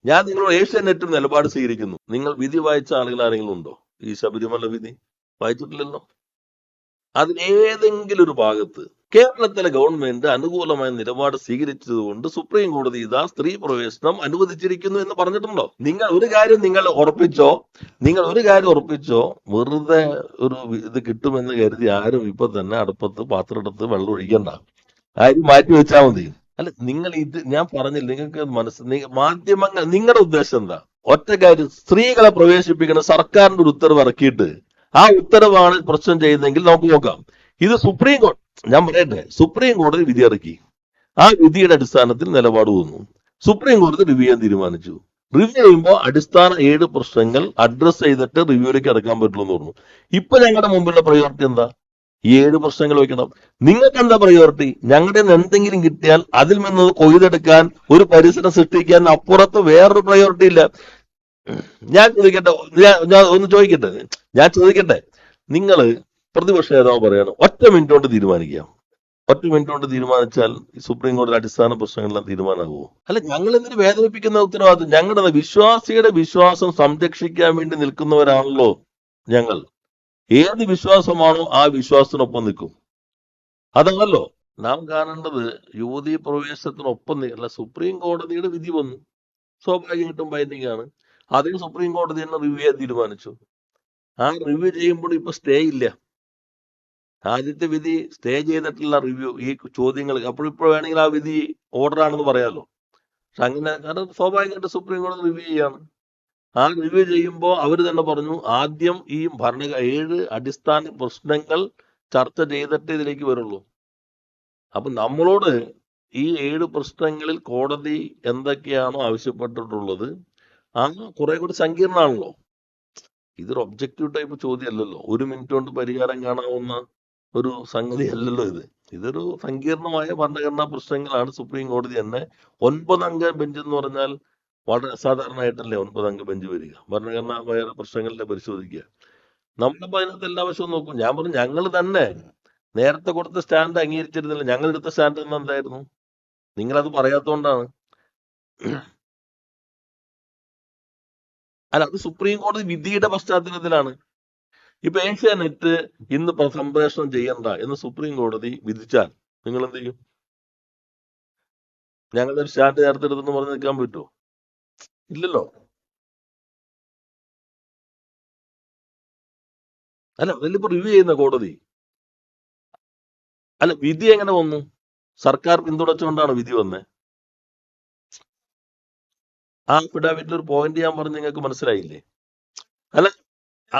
ഞാൻ നിങ്ങളോട് ഏഷ്യാനെറ്റും നിലപാട് സ്വീകരിക്കുന്നു. നിങ്ങൾ വിധി വായിച്ച ആളുകൾ ആരെങ്കിലും ഉണ്ടോ? ഈ ശബരിമല വിധി വായിച്ചിട്ടില്ലല്ലോ. അതിലേതെങ്കിലും ഒരു ഭാഗത്ത് കേരളത്തിലെ ഗവൺമെന്റ് അനുകൂലമായ നിലപാട് സ്വീകരിച്ചതുകൊണ്ട് സുപ്രീം കോടതി ഇതാ സ്ത്രീ പ്രവേശനം അനുവദിച്ചിരിക്കുന്നു എന്ന് പറഞ്ഞിട്ടുണ്ടോ? നിങ്ങൾ ഒരു കാര്യം ഉറപ്പിച്ചോ, വെറുതെ ഒരു ഇത് കിട്ടുമെന്ന് കരുതി ആരും ഇപ്പൊ തന്നെ അടുപ്പത്ത് പാത്രമെടുത്ത് വെള്ളം ഒഴിക്കണ്ട. ആരും മാറ്റി വെച്ചാൽ മതി. അല്ല, നിങ്ങൾ ഇത് ഞാൻ പറഞ്ഞില്ല, നിങ്ങൾക്ക് മാധ്യമങ്ങൾ നിങ്ങളുടെ ഉദ്ദേശം എന്താ? ഒറ്റ കാര്യം, സ്ത്രീകളെ പ്രവേശിപ്പിക്കുന്ന സർക്കാരിന്റെ ഒരു ഉത്തരവ് ഇറക്കിയിട്ട് ആ ഉത്തരവാണ് പ്രശ്നം ചെയ്യുന്നതെങ്കിൽ നമുക്ക് നോക്കാം. ഇത് സുപ്രീം കോടതി, ഞാൻ പറയട്ടെ, സുപ്രീം കോടതി വിധി ഇറക്കി. ആ വിധിയുടെ അടിസ്ഥാനത്തിൽ നിലപാട് വന്നു. സുപ്രീം കോടതി റിവ്യൂ ചെയ്യാൻ തീരുമാനിച്ചു. റിവ്യൂ ചെയ്യുമ്പോൾ അടിസ്ഥാന 7 പ്രശ്നങ്ങൾ അഡ്രസ് ചെയ്തിട്ട് റിവ്യൂലേക്ക് ഇറക്കാൻ പറ്റുള്ളൂ എന്ന് പറഞ്ഞു. ഇപ്പൊ ഞങ്ങളുടെ മുമ്പിലുള്ള പ്രയോറിറ്റി എന്താ? ഈ 7 പ്രശ്നങ്ങൾ വെക്കണം. നിങ്ങൾക്ക് എന്താ പ്രയോറിറ്റി? ഞങ്ങളുടെ നിന്ന് എന്തെങ്കിലും കിട്ടിയാൽ അതിൽ നിന്ന് കൊയ്തെടുക്കാൻ, ഒരു പരിസരം സൃഷ്ടിക്കാൻ അപ്പുറത്ത് വേറൊരു പ്രയോറിറ്റി ഇല്ല. ഞാൻ ചോദിക്കട്ടെ, ഞാൻ ചോദിക്കട്ടെ, നിങ്ങൾ പ്രതിപക്ഷ നേതാവ് പറയണം ഒറ്റ മിനിറ്റ് കൊണ്ട് തീരുമാനിക്കാം. ഒറ്റ മിനിറ്റ് കൊണ്ട് തീരുമാനിച്ചാൽ ഈ സുപ്രീം കോടതി അടിസ്ഥാന പ്രശ്നങ്ങളെല്ലാം തീരുമാനമാകുമോ? അല്ല, ഞങ്ങൾ എന്തിനു വേദനിപ്പിക്കുന്ന ഉത്തരവാദിത്വം? ഞങ്ങളുടെ വിശ്വാസിയുടെ വിശ്വാസം സംരക്ഷിക്കാൻ വേണ്ടി നിൽക്കുന്നവരാണല്ലോ ഞങ്ങൾ. ഏത് വിശ്വാസമാണോ ആ വിശ്വാസത്തിനൊപ്പം നിൽക്കും. അതാണല്ലോ നാം കാണേണ്ടത്. യുവതീ പ്രവേശനത്തിനൊപ്പം അല്ല, സുപ്രീം കോടതിയുടെ വിധി വന്നു, സ്വാഭാവികമായിട്ടും ബൈൻഡിങ് ആണ്. അതേ സുപ്രീം കോടതി തന്നെ റിവ്യൂ ചെയ്യാൻ തീരുമാനിച്ചു. ആ റിവ്യൂ ചെയ്യുമ്പോൾ ഇപ്പൊ സ്റ്റേ ഇല്ല. ആദ്യത്തെ വിധി സ്റ്റേ ചെയ്തിട്ടുള്ള റിവ്യൂ, ഈ ചോദ്യങ്ങൾ അപ്പോഴിപ്പോ വേണമെങ്കിൽ ആ വിധി ഓർഡർ ആണെന്ന് പറയാമല്ലോ. പക്ഷെ അങ്ങനെ, കാരണം സ്വാഭാവികമായിട്ട് സുപ്രീം കോടതി റിവ്യൂ ചെയ്യാണ്. ആ റിവ്യൂ ചെയ്യുമ്പോൾ അവർ തന്നെ പറഞ്ഞു, ആദ്യം ഈ 7 അടിസ്ഥാന പ്രശ്നങ്ങൾ ചർച്ച ചെയ്തിട്ട് ഇതിലേക്ക് വരുള്ളൂ. അപ്പൊ നമ്മളോട് ഈ 7 പ്രശ്നങ്ങളിൽ കോടതി എന്തൊക്കെയാണോ ആവശ്യപ്പെട്ടിട്ടുള്ളത് ആ കുറെ കൂടി സങ്കീർണമാണല്ലോ. ഇതൊരു ഒബ്ജക്റ്റീവ് ടൈപ്പ് ചോദ്യമല്ലല്ലോ, 1 മിനിറ്റ് കൊണ്ട് പരിഹാരം കാണാവുന്ന ഒരു സംഗതി അല്ലല്ലോ ഇത്. ഇതൊരു സങ്കീർണമായ ഭരണഘടനാ പ്രശ്നങ്ങളാണ്. സുപ്രീം കോടതി തന്നെ 9 അംഗ ബെഞ്ച് എന്ന് പറഞ്ഞാൽ വളരെ അസാധാരണമായിട്ടല്ലേ 9 അംഗ ബെഞ്ച് വരിക? ഭരണഘടനാപര പ്രശ്നങ്ങളിലെ പരിശോധിക്കുക. നമ്മളിപ്പോ അതിനകത്ത് എല്ലാ വശവും നോക്കും. ഞാൻ പറഞ്ഞു, ഞങ്ങൾ തന്നെ നേരത്തെ കൊടുത്ത സ്റ്റാൻഡ് അംഗീകരിച്ചിരുന്നില്ല. ഞങ്ങൾ എടുത്ത സ്റ്റാൻഡ് എന്തായിരുന്നു? നിങ്ങളത് പറയാത്തോണ്ടാണ്. അല്ല, അത് സുപ്രീം കോടതി വിധിയുടെ പശ്ചാത്തലത്തിലാണ്. ഇപ്പൊ ഏഷ്യാനെറ്റ് ഇന്ന് സംപ്രേഷണം ചെയ്യണ്ട എന്ന് സുപ്രീം കോടതി വിധിച്ചാൽ നിങ്ങൾ എന്ത് ചെയ്യും? ഞങ്ങളുടെ ഒരു സ്റ്റാൻഡ് നേരത്തെ എടുത്തെന്ന് പറഞ്ഞ് നിൽക്കാൻ പറ്റുമോ? ഇല്ലല്ലോ. അല്ല, അതിലിപ്പോ റിവ്യൂ ചെയ്യുന്ന കോടതി. അല്ല, വിധി എങ്ങനെ വന്നു? സർക്കാർ പിന്തുണച്ചുകൊണ്ടാണ് വിധി വന്നത്. ആ അഫിഡാവിറ്റിൽ ഒരു പോയിന്റ് ഞാൻ പറഞ്ഞ് നിങ്ങൾക്ക് മനസ്സിലായില്ലേ? അല്ല, ആ,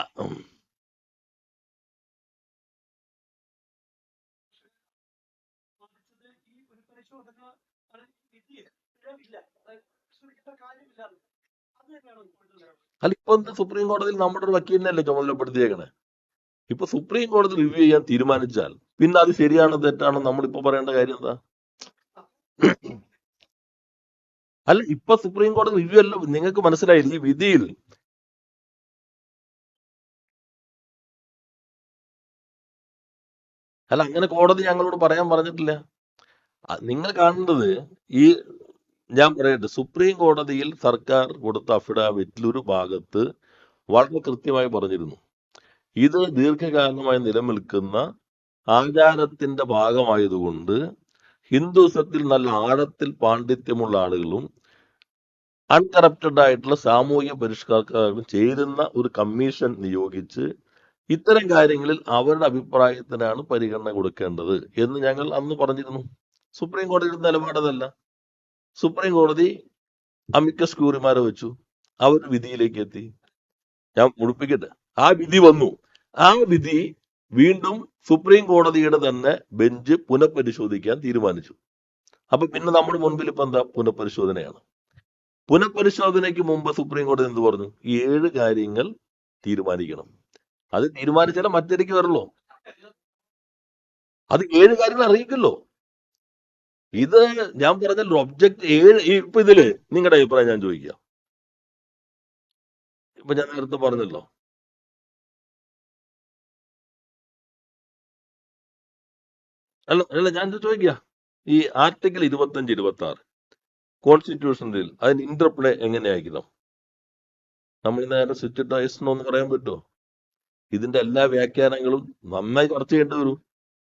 അല്ല, ഇപ്പൊ എന്താ സുപ്രീം കോടതിയിൽ നമ്മുടെ ഒരു വക്കീലിനല്ലേ ചുമതലപ്പെടുത്തിയേക്കണേ? ഇപ്പൊ സുപ്രീം കോടതി റിവ്യൂ ചെയ്യാൻ തീരുമാനിച്ചാൽ പിന്നെ അത് ശരിയാണോ തെറ്റാണോ നമ്മളിപ്പോ പറയേണ്ട കാര്യം എന്താ? അല്ല, ഇപ്പൊ സുപ്രീം കോടതി റിവ്യൂ അല്ല, നിങ്ങൾക്ക് മനസ്സിലായില്ല ഈ വിധിയിൽ. അല്ല, അങ്ങനെ കോടതി ഞങ്ങളോട് പറയാൻ പറഞ്ഞിട്ടില്ല. നിങ്ങൾ കാണേണ്ടത് ഈ, ഞാൻ പറയട്ടെ, സുപ്രീം കോടതിയിൽ സർക്കാർ കൊടുത്ത അഫിഡാവിറ്റിൽ ഒരു ഭാഗത്ത് വളരെ കൃത്യമായി പറഞ്ഞിരുന്നു, ഇത് ദീർഘകാലമായി നിലനിൽക്കുന്ന ആചാരത്തിന്റെ ഭാഗമായതുകൊണ്ട് ഹിന്ദുസത്തിൽ നല്ല ആഴത്തിൽ പാണ്ഡിത്യമുള്ള ആളുകളും അൺകറപ്റ്റഡ് ആയിട്ടുള്ള സാമൂഹിക പരിഷ്കർത്താക്കളും ചേരുന്ന ഒരു കമ്മീഷൻ നിയോഗിച്ച് ഇത്തരം കാര്യങ്ങളിൽ അവരുടെ അഭിപ്രായത്തിനാണ് പരിഗണന കൊടുക്കേണ്ടത് എന്ന് ഞങ്ങൾ അന്ന് പറഞ്ഞിരുന്നു. സുപ്രീം കോടതിയുടെ നിലപാടതല്ല. സുപ്രീം കോടതി അമിക്കസ് ക്യൂറിമാരെ വെച്ചു, അവർ വിധിയിലേക്ക് എത്തി. ഞാൻ മുഴുപ്പിക്കട്ടെ, ആ വിധി വന്നു. ആ വിധി വീണ്ടും സുപ്രീം കോടതിയുടെ തന്നെ ബെഞ്ച് പുനഃപരിശോധിക്കാൻ തീരുമാനിച്ചു. അപ്പൊ പിന്നെ നമ്മുടെ മുൻപിൽ ഇപ്പൊ എന്താ? പുനഃപരിശോധനയാണ്. പുനഃപരിശോധനയ്ക്ക് മുമ്പ് സുപ്രീം കോടതി എന്ത് പറഞ്ഞു? 7 കാര്യങ്ങൾ തീരുമാനിക്കണം. അത് തീരുമാനിച്ചാലേ മറ്റേക്ക് വരുള്ളൂ. അത് 7 കാര്യങ്ങൾ അറിയിക്കല്ലോ. ഇത് ഞാൻ പറഞ്ഞല്ലോ, ഒബ്ജക്ട് 7. ഇപ്പൊ ഇതില് നിങ്ങളുടെ അഭിപ്രായം ഞാൻ ചോദിക്കാം. ഇപ്പൊ ഞാൻ നേരത്തെ പറഞ്ഞല്ലോ, അല്ല ഞാൻ ചോദിക്കുക, ഈ ആർട്ടിക്കിൾ 25, 26 കോൺസ്റ്റിറ്റ്യൂഷനിൽ അതിന് ഇന്റർപ്ലേ എങ്ങനെയായിരിക്കണം? നമ്മൾ നേരെ സിറ്റുവേഷനൊന്ന് പറയാൻ പറ്റുമോ? ഇതിന്റെ എല്ലാ വ്യാഖ്യാനങ്ങളും നന്നായി ചർച്ച ചെയ്യേണ്ടി വരും.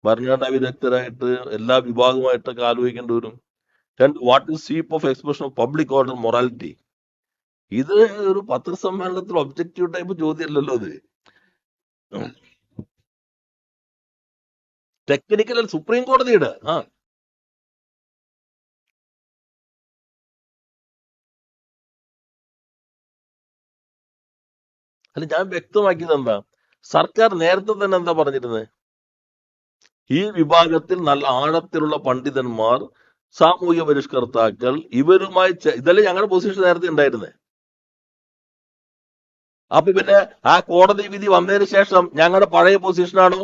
ഭരണഘടനാ വിദഗ്ധരായിട്ട് എല്ലാ വിഭാഗവുമായിട്ടൊക്കെ ആലോചിക്കേണ്ടി വരും. രണ്ട്, what is sweep of expression of public order morality? ഇത് ഒരു പത്രസമ്മേളനത്തിൽ ഒബ്ജക്റ്റീവ് ടൈപ്പ് ചോദ്യമല്ലല്ലോ ഇത്. ടെക്നിക്കൽ സുപ്രീം കോടതിയുടെ അല്ല, ഞാൻ വ്യക്തമാക്കിയത് എന്താ, സർക്കാർ നേരത്തെ തന്നെ എന്താ പറഞ്ഞിരുന്നത്? ഈ വിഭാഗത്തിൽ നല്ല ആഴത്തിലുള്ള പണ്ഡിതന്മാർ, സാമൂഹ്യ പരിഷ്കർത്താക്കൾ, ഇവരുമായി ഇതല്ലേ ഞങ്ങളുടെ പൊസിഷൻ നേരത്തെ ഉണ്ടായിരുന്നത്. അപ്പൊ പിന്നെ ആ കോടതി വിധി വന്നതിന് ശേഷം ഞങ്ങളുടെ പഴയ പൊസിഷനാണോ?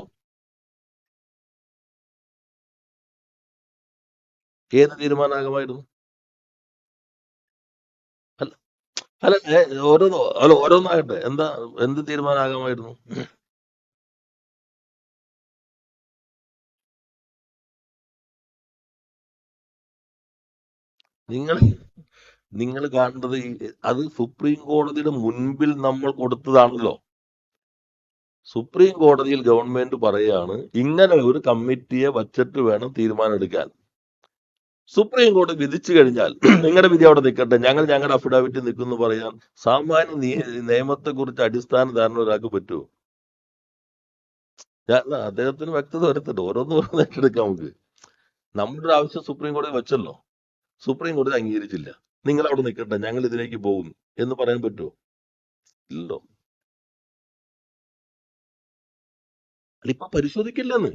ഏത് തീരുമാനമാകുമായിരുന്നു? അല്ല അല്ല ഓരോന്നാകട്ടെ, എന്ത് തീരുമാനമാകുമായിരുന്നു? നിങ്ങൾ നിങ്ങൾ കാണേണ്ടത് അത് സുപ്രീം കോടതിയുടെ മുൻപിൽ നമ്മൾ കൊടുത്തതാണല്ലോ. സുപ്രീം കോടതിയിൽ ഗവൺമെന്റ് പറയാണ് ഇങ്ങനെ ഒരു കമ്മിറ്റിയെ വച്ചിട്ട് വേണം തീരുമാനം എടുക്കാൻ. സുപ്രീം കോടതി വിധിച്ചു കഴിഞ്ഞാൽ നിങ്ങളുടെ വിധി അവിടെ നിൽക്കട്ടെ, ഞങ്ങൾ ഞങ്ങളുടെ അഫിഡാവിറ്റ് നിൽക്കുന്നു പറയാൻ സാമാന്യ നിയമത്തെ കുറിച്ച് അടിസ്ഥാന ധാരണ ഒരാൾക്ക് പറ്റുമോ? അദ്ദേഹത്തിന് വ്യക്തത വരുത്തട്ടെ, ഓരോന്ന് ഏറ്റെടുക്കാം നമുക്ക്. നമ്മുടെ ഒരു ആവശ്യം സുപ്രീം കോടതി വെച്ചല്ലോ, സുപ്രീം കോടതി അംഗീകരിച്ചില്ല, നിങ്ങൾ അവിടെ നിൽക്കട്ടെ, ഞങ്ങൾ ഇതിലേക്ക് പോകും എന്ന് പറയാൻ പറ്റുമോ? ഇല്ലല്ലോ. ഇപ്പൊ പരിശോധിക്കില്ലെന്ന്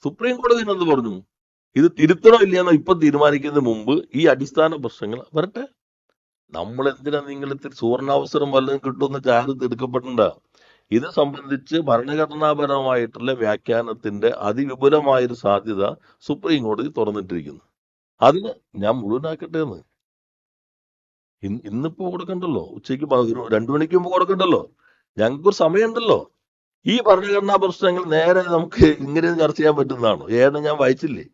സുപ്രീം കോടതി എന്ത് പറഞ്ഞു? ഇത് തിരുത്തണോ ഇല്ലയെന്നോ ഇപ്പൊ തീരുമാനിക്കുന്നതിന് മുമ്പ് ഈ അടിസ്ഥാന പ്രശ്നങ്ങൾ വരട്ടെ. നമ്മൾ എന്തിനാ നിങ്ങൾ ഇത്തിരി സുവർണാവസരം വല്ലതും കിട്ടുമെന്ന് ചാരത്ത് എടുക്കപ്പെടണ്ട. ഇത് സംബന്ധിച്ച് ഭരണഘടനാപരമായിട്ടുള്ള വ്യാഖ്യാനത്തിന്റെ അതിവിപുലമായൊരു സാധ്യത സുപ്രീം കോടതി തുറന്നിട്ടിരിക്കുന്നു. അതിന് ഞാൻ മുഴുവനാക്കട്ടെ എന്ന്. ഇന്നിപ്പോ കൊടുക്കണ്ടല്ലോ, ഉച്ചയ്ക്ക് 2 മണിക്ക് മുമ്പ് കൊടുക്കണ്ടല്ലോ, ഞങ്ങൾക്കൊരു സമയമുണ്ടല്ലോ. ഈ ഭരണഘടനാ പ്രശ്നങ്ങൾ നേരെ നമുക്ക് ഇങ്ങനെ ചർച്ച ചെയ്യാൻ പറ്റുന്നതാണോ? ഞാൻ വായിച്ചില്ലേ?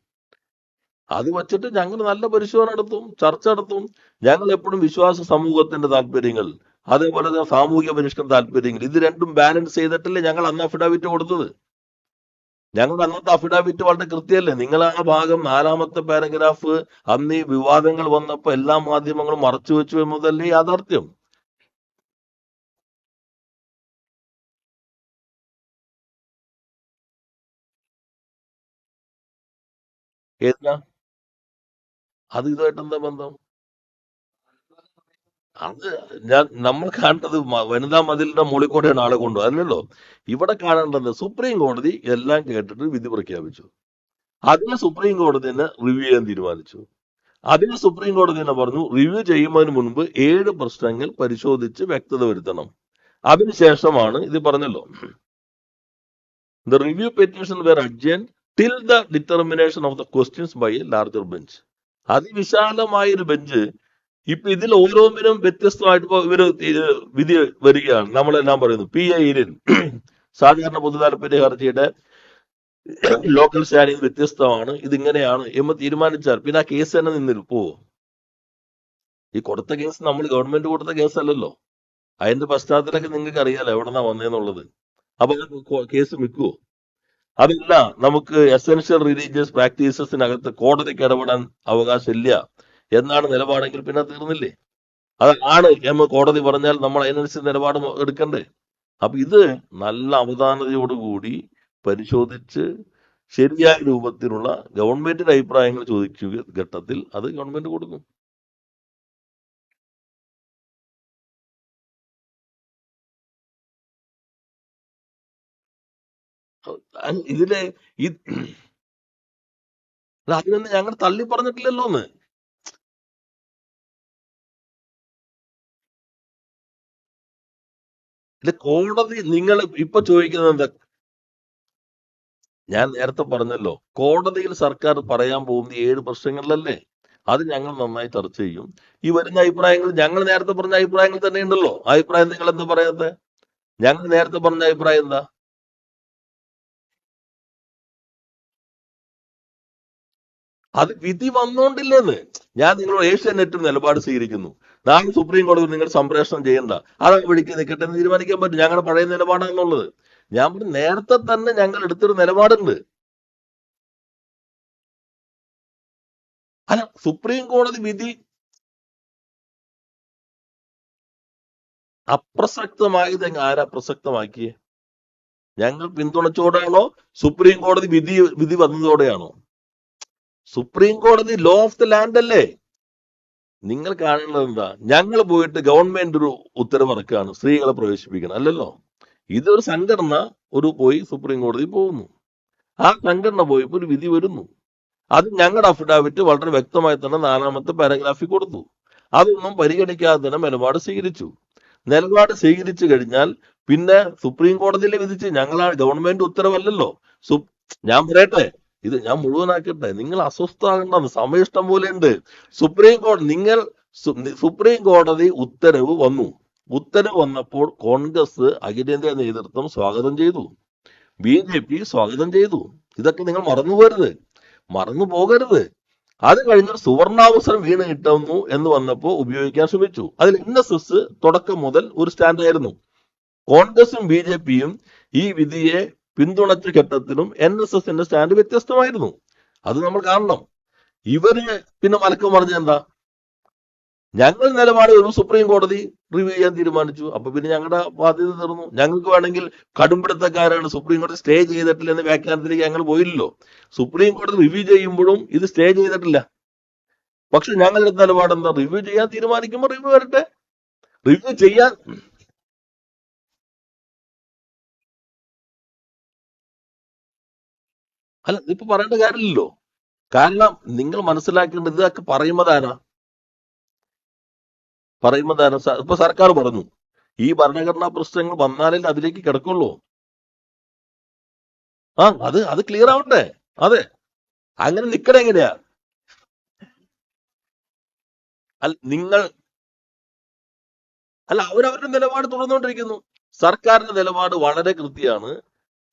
അത് വച്ചിട്ട് ഞങ്ങൾ നല്ല പരിശോധന നടത്തും, ചർച്ച നടത്തും. ഞങ്ങൾ എപ്പോഴും വിശ്വാസ സമൂഹത്തിന്റെ താല്പര്യങ്ങൾ, അതേപോലെ തന്നെ സാമൂഹിക പരിഷ്കരണ താല്പര്യങ്ങൾ, ഇത് രണ്ടും ബാലൻസ് ചെയ്തിട്ടല്ലേ ഞങ്ങൾ അന്ന് അഫിഡാവിറ്റ് കൊടുത്തത്. ഞങ്ങളുടെ അന്നത്തെ അഫിഡാവിറ്റ് വളരെ കൃത്യമല്ലേ? നിങ്ങൾ ആ ഭാഗം 4ാമത്തെ പാരഗ്രാഫ് അന്ന് ഈ വിവാദങ്ങൾ വന്നപ്പോ എല്ലാ മാധ്യമങ്ങളും മറച്ചു വെച്ചു എന്നതല്ലേ യാഥാർത്ഥ്യം? ഏതാ അത്? ഇതുമായിട്ട് എന്താ ബന്ധം? അത് നമ്മൾ കാണേണ്ടത് വനിതാ മതിലിന്റെ മുകളിൽ കൂടെയാണ് ആളെ കൊണ്ടു, അല്ലല്ലോ. ഇവിടെ കാണേണ്ടത് സുപ്രീം കോടതി എല്ലാം കേട്ടിട്ട് വിധി പ്രഖ്യാപിച്ചു. അതിന് സുപ്രീം കോടതി തന്നെ റിവ്യൂ ചെയ്യാൻ തീരുമാനിച്ചു. അതിന് സുപ്രീം കോടതി തന്നെ പറഞ്ഞു റിവ്യൂ ചെയ്യുന്നതിന് മുൻപ് 7 പ്രശ്നങ്ങൾ പരിശോധിച്ച് വ്യക്തത വരുത്തണം. അതിനുശേഷമാണ് ഇത് പറഞ്ഞല്ലോ, the review petition were adjourned till the determination of the questions by a larger bench. അതിവിശാലമായൊരു ബെഞ്ച് ഇപ്പൊ ഇതിൽ ഓരോന്നിനും വ്യത്യസ്തമായിട്ട് ഇപ്പൊ ഇവര് വിധി വരികയാണ്. നമ്മളെല്ലാം പറയുന്നു PI സാധാരണ പൊതു താല്പര്യ ഹർജിയുടെ ലോക്കൽ സ്റ്റാൻഡിംഗ് വ്യത്യസ്തമാണ്, ഇതിങ്ങനെയാണ് എന്ന് തീരുമാനിച്ചാൽ പിന്നെ ആ കേസ് തന്നെ നിന്നിൽ പോവോ? ഈ കൊടുത്ത കേസ് നമ്മൾ ഗവൺമെന്റ് കൊടുത്ത കേസല്ലല്ലോ. അതിന്റെ പശ്ചാത്തലമൊക്കെ നിങ്ങൾക്ക് അറിയാലോ എവിടെന്നാ വന്നേന്നുള്ളത്. അപ്പൊ കേസ് നിൽക്കുവോ? അതല്ല, നമുക്ക് എസെൻഷ്യൽ റിലീജിയസ് പ്രാക്ടീസസിനകത്ത് കോടതിക്ക് ഇടപെടാൻ അവകാശമില്ല എന്നാണ് നിലപാടെങ്കിൽ പിന്നെ തീർന്നില്ലേ? അതാണ് എന്ന് കോടതി പറഞ്ഞാൽ നമ്മൾ അതിനനുസരിച്ച് നിലപാട് എടുക്കണ്ടേ? അപ്പൊ ഇത് നല്ല അവധാനതയോടുകൂടി പരിശോധിച്ച് ശരിയായ രൂപത്തിലുള്ള ഗവൺമെന്റിന്റെ അഭിപ്രായങ്ങൾ ചോദിക്കുക ഘട്ടത്തിൽ അത് ഗവൺമെന്റ് കൊടുക്കും. ഇതിലെ അതിനൊന്നും ഞങ്ങൾ തള്ളി പറഞ്ഞിട്ടില്ലല്ലോ എന്ന്. ഇത് കോടതി നിങ്ങൾ ഇപ്പൊ ചോദിക്കുന്നത് എന്താ? ഞാൻ നേരത്തെ പറഞ്ഞല്ലോ, കോടതിയിൽ സർക്കാർ പറയാൻ പോകുന്ന 7 പ്രശ്നങ്ങളിലല്ലേ, അത് ഞങ്ങൾ നന്നായി ചർച്ച ചെയ്യും. ഈ വരുന്ന അഭിപ്രായങ്ങൾ ഞങ്ങൾ നേരത്തെ പറഞ്ഞ അഭിപ്രായങ്ങൾ തന്നെ ഉണ്ടല്ലോ. അഭിപ്രായം നിങ്ങൾ എന്താ പറയാത്തെ? ഞങ്ങൾ നേരത്തെ പറഞ്ഞ അഭിപ്രായം എന്താ? അത് വിധി വന്നോണ്ടില്ലെന്ന്. ഞാൻ നിങ്ങളോട് ഏഷ്യാനെറ്റും നിലപാട് സ്വീകരിക്കുന്നു. നാളെ സുപ്രീം കോടതി നിങ്ങൾ സംപ്രേഷണം ചെയ്യണ്ട, അത് വഴിക്ക് നിൽക്കട്ടെ എന്ന് തീരുമാനിക്കാൻ പറ്റും. ഞങ്ങളുടെ പഴയ നിലപാടാണെന്നുള്ളത്. ഞാൻ പറഞ്ഞു, നേരത്തെ തന്നെ ഞങ്ങൾ എടുത്തൊരു നിലപാടുണ്ട്. അല്ല, സുപ്രീം കോടതി വിധി അപ്രസക്തമായത് ആരാ പ്രസക്തമാക്കിയേ? ഞങ്ങൾ പിന്തുണച്ചോടാണോ സുപ്രീം കോടതി വിധി വന്നതോടെയാണോ? സുപ്രീം കോടതി ലോ ഓഫ് ദ ലാൻഡ് അല്ലേ? നിങ്ങൾ കാണുന്നത് എന്താ? ഞങ്ങൾ പോയിട്ട് ഗവൺമെന്റ് ഒരു ഉത്തരവ് ഇറക്കുകയാണ് സ്ത്രീകളെ പ്രവേശിപ്പിക്കണം, അല്ലല്ലോ. ഇതൊരു സംഘടന പോയി സുപ്രീം കോടതി പോകുന്നു. ആ സംഘടന പോയപ്പോൾ ഒരു വിധി വരുന്നു. അത് ഞങ്ങളുടെ അഫിഡാവിറ്റ് വളരെ വ്യക്തമായി തന്നെ 4ാമത്തെ പാരഗ്രാഫിൽ കൊടുത്തു. അതൊന്നും പരിഗണിക്കാതെ തന്നെ നിലപാട് സ്വീകരിച്ചു. നിലപാട് സ്വീകരിച്ചു കഴിഞ്ഞാൽ പിന്നെ സുപ്രീം കോടതിയിലെ വിധിച്ച് ഞങ്ങളാ ഗവൺമെന്റ് ഉത്തരവല്ലല്ലോ. ഞാൻ പറയട്ടെ, ഇത് ഞാൻ മുഴുവനാക്കട്ടെ. നിങ്ങൾ അസ്വസ്ഥമാകണ്ടെന്ന്, സമയം ഇഷ്ടം പോലെ ഉണ്ട്. സുപ്രീം കോടതി ഉത്തരവ് വന്നു. ഉത്തരവ് വന്നപ്പോൾ കോൺഗ്രസ് അഖിലേന്ത്യാ നേതൃത്വം സ്വാഗതം ചെയ്തു, BJP സ്വാഗതം ചെയ്തു. ഇതൊക്കെ നിങ്ങൾ മറന്നു പോകരുത്. അത് കഴിഞ്ഞ് സുവർണാവസരം വീണ് കിട്ടുന്നു എന്ന് വന്നപ്പോൾ ഉപയോഗിക്കാൻ ശ്രമിച്ചു. അതിൽ NSS തുടക്കം മുതൽ ഒരു സ്റ്റാൻഡായിരുന്നു. കോൺഗ്രസും BJPയും ഈ വിധിയെ പിന്തുണച്ച ഘട്ടത്തിലും NSSന്റെ സ്റ്റാൻഡ് വ്യത്യസ്തമായിരുന്നു. അത് നമ്മൾ കാണണം. ഇവര് പിന്നെ മലക്കം പറഞ്ഞ എന്താ? ഞങ്ങൾ നിലപാട് ഒരു സുപ്രീം കോടതി റിവ്യൂ ചെയ്യാൻ തീരുമാനിച്ചു. അപ്പൊ പിന്നെ ഞങ്ങളുടെ ബാധ്യത തീർന്നു. ഞങ്ങൾക്ക് വേണമെങ്കിൽ കടുംപിടുത്തക്കാരാണ്, സുപ്രീം കോടതി സ്റ്റേ ചെയ്തിട്ടില്ല എന്ന വ്യാഖ്യാനത്തിലേക്ക് ഞങ്ങൾ പോയില്ലല്ലോ. സുപ്രീം കോടതി റിവ്യൂ ചെയ്യുമ്പോഴും ഇത് സ്റ്റേ ചെയ്തിട്ടില്ല. പക്ഷെ ഞങ്ങളുടെ നിലപാട് എന്താ? റിവ്യൂ ചെയ്യാൻ തീരുമാനിക്കുമ്പോൾ റിവ്യൂ വരട്ടെ. റിവ്യൂ ചെയ്യാൻ അല്ല, ഇപ്പൊ പറയേണ്ട കാര്യമില്ലല്ലോ. കാരണം നിങ്ങൾ മനസ്സിലാക്കേണ്ടത്, ഇതൊക്കെ പറയുന്നതാരാ? ഇപ്പൊ സർക്കാർ പറഞ്ഞു ഈ ഭരണഘടനാ പ്രശ്നങ്ങൾ വന്നാലേ അതിലേക്ക് കിടക്കുള്ളൂ. അത് ക്ലിയർ ആവട്ടെ. അതെ, അങ്ങനെ നിക്കണ എങ്ങനെയാ? അവരവരുടെ നിലപാട് തുടർന്നുകൊണ്ടിരിക്കുന്നു. സർക്കാരിന്റെ നിലപാട് വളരെ കൃത്യമാണ്.